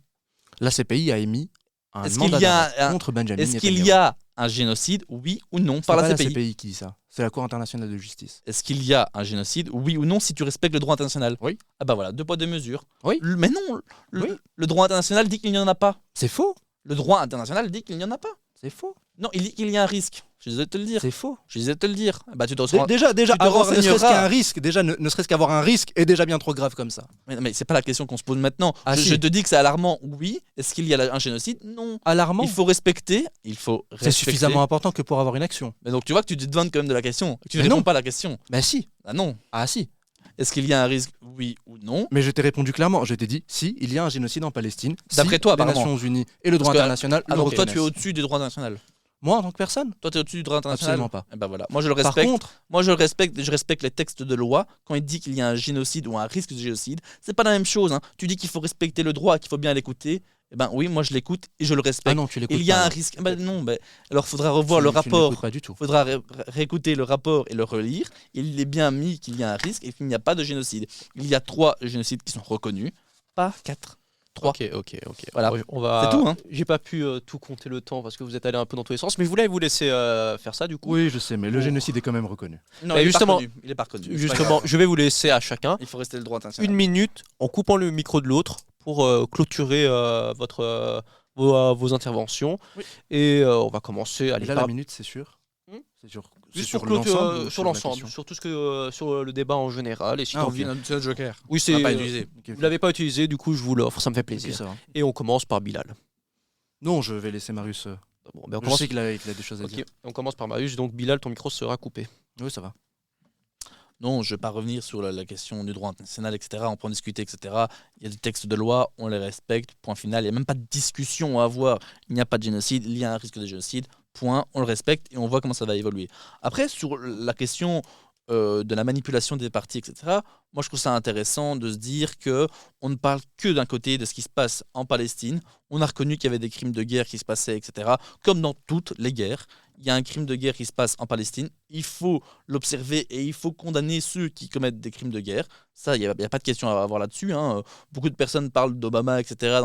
La CPI a émis un Est-ce mandat qu'il y a d'arrêt contre Benjamin Est-ce qu'il Netanyahou. y a un génocide, oui ou non, C'est par pas la la CPI? CPI qui dit ça. C'est la Cour internationale de justice. Est-ce qu'il y a un génocide, oui ou non, si tu respectes le droit international? Oui. Ah bah voilà, deux poids deux mesures. Oui. Mais non, Oui. le droit international dit qu'il n'y en a pas. C'est faux. Le droit international dit qu'il n'y en a pas. C'est faux. Non, il dit qu'il y a un risque. Je suis désolé de te le dire. C'est faux. Je suis désolé de te le dire. Bah tu te Déjà, tu te avoir ne serait-ce renseigneras. qu'un risque, déjà ne serait-ce qu'avoir un risque est déjà bien trop grave comme ça. Mais c'est pas la question qu'on se pose maintenant. Ah, je si. te dis que c'est alarmant, oui. Est-ce qu'il y a un génocide? Non. Alarmant. Il faut respecter. C'est suffisamment important que pour avoir une action. Mais donc tu vois que tu te demandes quand même de la question. Tu ne Mais non. réponds pas à la question. Bah si. Ah non. Ah si. Est-ce qu'il y a un risque, oui ou non? Mais je t'ai répondu clairement. Je t'ai dit si il y a un génocide en Palestine. D'après si toi, les apparemment. Nations Unies et le droit Parce que- international Ah le donc toi tu es reconnaissent. au-dessus du droit international. Moi en tant que personne. Toi tu es au-dessus du droit international. Absolument pas. Eh ben voilà. Moi je le Par respecte. contre, Moi je le respecte et je respecte les textes de loi. Quand il dit qu'il y a un génocide ou un risque de génocide, c'est pas la même chose. Hein. Tu dis qu'il faut respecter le droit, qu'il faut bien l'écouter. Eh ben oui, moi je l'écoute et je le respecte. ah non, tu l'écoutes Il y a pas, un là. risque. Eh ben non, alors faudra revoir Tu- le tu rapport. l'écoutes pas du tout. Faudra réécouter le rapport et le relire. Il est bien mis qu'il y a un risque et qu'il n'y a pas de génocide. Il y a 3 génocides qui sont reconnus, pas 4. 3. Ok. Voilà. On va... C'est tout, hein. J'ai pas pu tout compter le temps parce que vous êtes allé un peu dans tous les sens, mais je voulais vous laisser faire ça du coup. Oui, je sais, mais le génocide est quand même reconnu. Non, Et il est justement- pas reconnu. Il est pas reconnu. C'est pas Justement, grave. je vais vous laisser à chacun Il faut rester le droit international. 1 minute en coupant le micro de l'autre pour clôturer vos interventions. Oui. Et on va commencer. Et Allez, là, par- la minute, c'est sûr. C'est sur, c'est juste sur pour clôturer l'ensemble. ou sur la l'ensemble, question sur tout ce que sur le débat en général. Et si Ah, t'as ok. envie- C'est le joker. Oui, On c'est. va pas utiliser. Ok, ok. Vous l'avez pas utilisé, du coup je vous l'offre, ça me fait Ok, plaisir. ça va. Et on commence par Bilal. Non, je vais laisser Marius. Bon, ben on Je commence. sais qu'il a des choses à Ok, dire. on commence par Marius. Donc Bilal, ton micro sera coupé. Oui, ça va. Non, je ne vais pas revenir sur la question du droit international, etc. On peut en discuter, etc. Il y a des textes de loi, on les respecte, point final. Il n'y a même pas de discussion à avoir. Il n'y a pas de génocide, il y a un risque de génocide, point, on le respecte et on voit comment ça va évoluer. Après, sur la question de la manipulation des partis, etc., moi je trouve ça intéressant de se dire que on ne parle que d'un côté de ce qui se passe en Palestine. On a reconnu qu'il y avait des crimes de guerre qui se passaient, etc., comme dans toutes les guerres. Il y a un crime de guerre qui se passe en Palestine, il faut l'observer et il faut condamner ceux qui commettent des crimes de guerre. Ça, il n'y a pas de question à avoir là-dessus, hein. Beaucoup de personnes parlent d'Obama, etc.,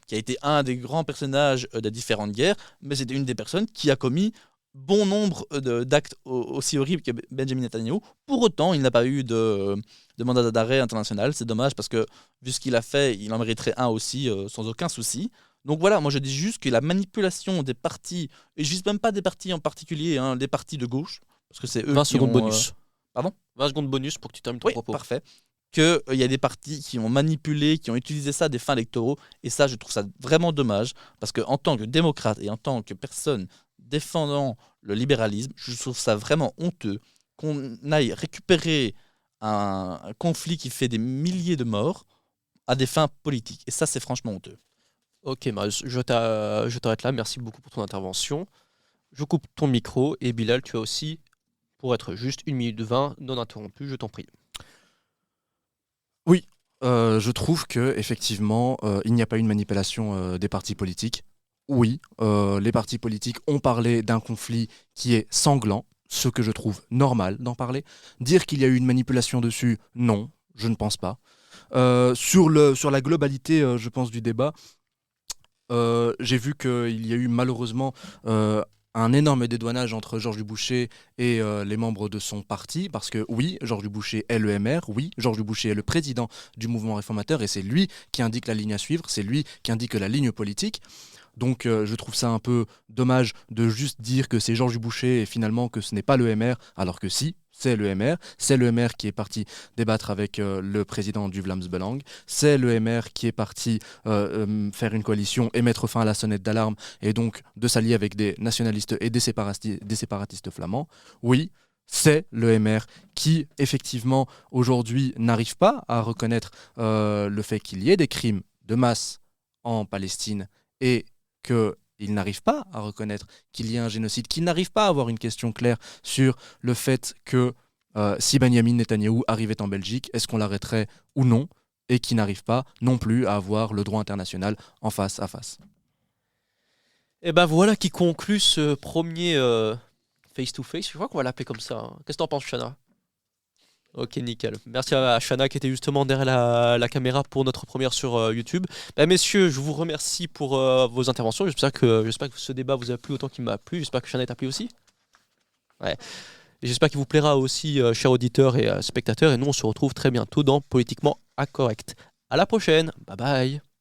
qui a été un des grands personnages des différentes guerres, mais c'était une des personnes qui a commis bon nombre d'actes aussi horribles que Benjamin Netanyahu. Pour autant, il n'a pas eu de mandat d'arrêt international. C'est dommage parce que, vu ce qu'il a fait, il en mériterait un aussi, sans aucun souci. Donc voilà, moi je dis juste que la manipulation des partis, et je ne vise même pas des partis en particulier, hein, des partis de gauche, parce que c'est eux 20 qui secondes ont... bonus. Pardon ? 20 secondes bonus pour que tu termines ton Oui, propos. parfait. Qu'il y a des partis qui ont manipulé, qui ont utilisé ça à des fins électoraux, et ça je trouve ça vraiment dommage, parce qu'en tant que démocrate et en tant que personne défendant le libéralisme, je trouve ça vraiment honteux qu'on aille récupérer un conflit qui fait des milliers de morts à des fins politiques. Et ça, c'est franchement honteux. Ok, Marius, je t'arrête là. Merci beaucoup pour ton intervention. Je coupe ton micro et Bilal, tu as aussi, pour être juste, 1 minute 20, non interrompu, je t'en prie. Oui, je trouve que effectivement, il n'y a pas eu une manipulation des partis politiques. Oui, les partis politiques ont parlé d'un conflit qui est sanglant, ce que je trouve normal d'en parler. Dire qu'il y a eu une manipulation dessus, non, je ne pense pas. Sur la globalité, je pense, du débat, j'ai vu qu'il y a eu malheureusement un énorme dédouanage entre Georges Dubouché et les membres de son parti, parce que oui, Georges Dubouché est le MR, oui, Georges Dubouché est le président du mouvement réformateur, et c'est lui qui indique la ligne à suivre, c'est lui qui indique la ligne politique. Donc je trouve ça un peu dommage de juste dire que c'est Georges Dubouché et finalement que ce n'est pas le MR, alors que si, c'est le MR. C'est le MR qui est parti débattre avec le président du Vlaams Belang. C'est le MR qui est parti faire une coalition et mettre fin à la sonnette d'alarme et donc de s'allier avec des nationalistes et des séparatistes flamands. Oui, c'est le MR qui, effectivement, aujourd'hui n'arrive pas à reconnaître le fait qu'il y ait des crimes de masse en Palestine et qu'il n'arrive pas à reconnaître qu'il y ait un génocide, qu'il n'arrive pas à avoir une question claire sur le fait que si Benjamin Netanyahou arrivait en Belgique, est-ce qu'on l'arrêterait ou non, et qui n'arrive pas non plus à avoir le droit international en face à face. Et ben voilà qui conclut ce premier face-to-face. Je crois qu'on va l'appeler comme ça, hein. Qu'est-ce que t'en penses, Chana ? Ok, nickel. Merci à Chana qui était justement derrière la caméra pour notre première sur YouTube. Ben, messieurs, je vous remercie pour vos interventions. J'espère que ce débat vous a plu autant qu'il m'a plu. J'espère que Chana t'a plu aussi. Ouais. Et j'espère qu'il vous plaira aussi, chers auditeurs et spectateurs. Et nous, on se retrouve très bientôt dans Politiquement Incorrect. À la prochaine. Bye bye.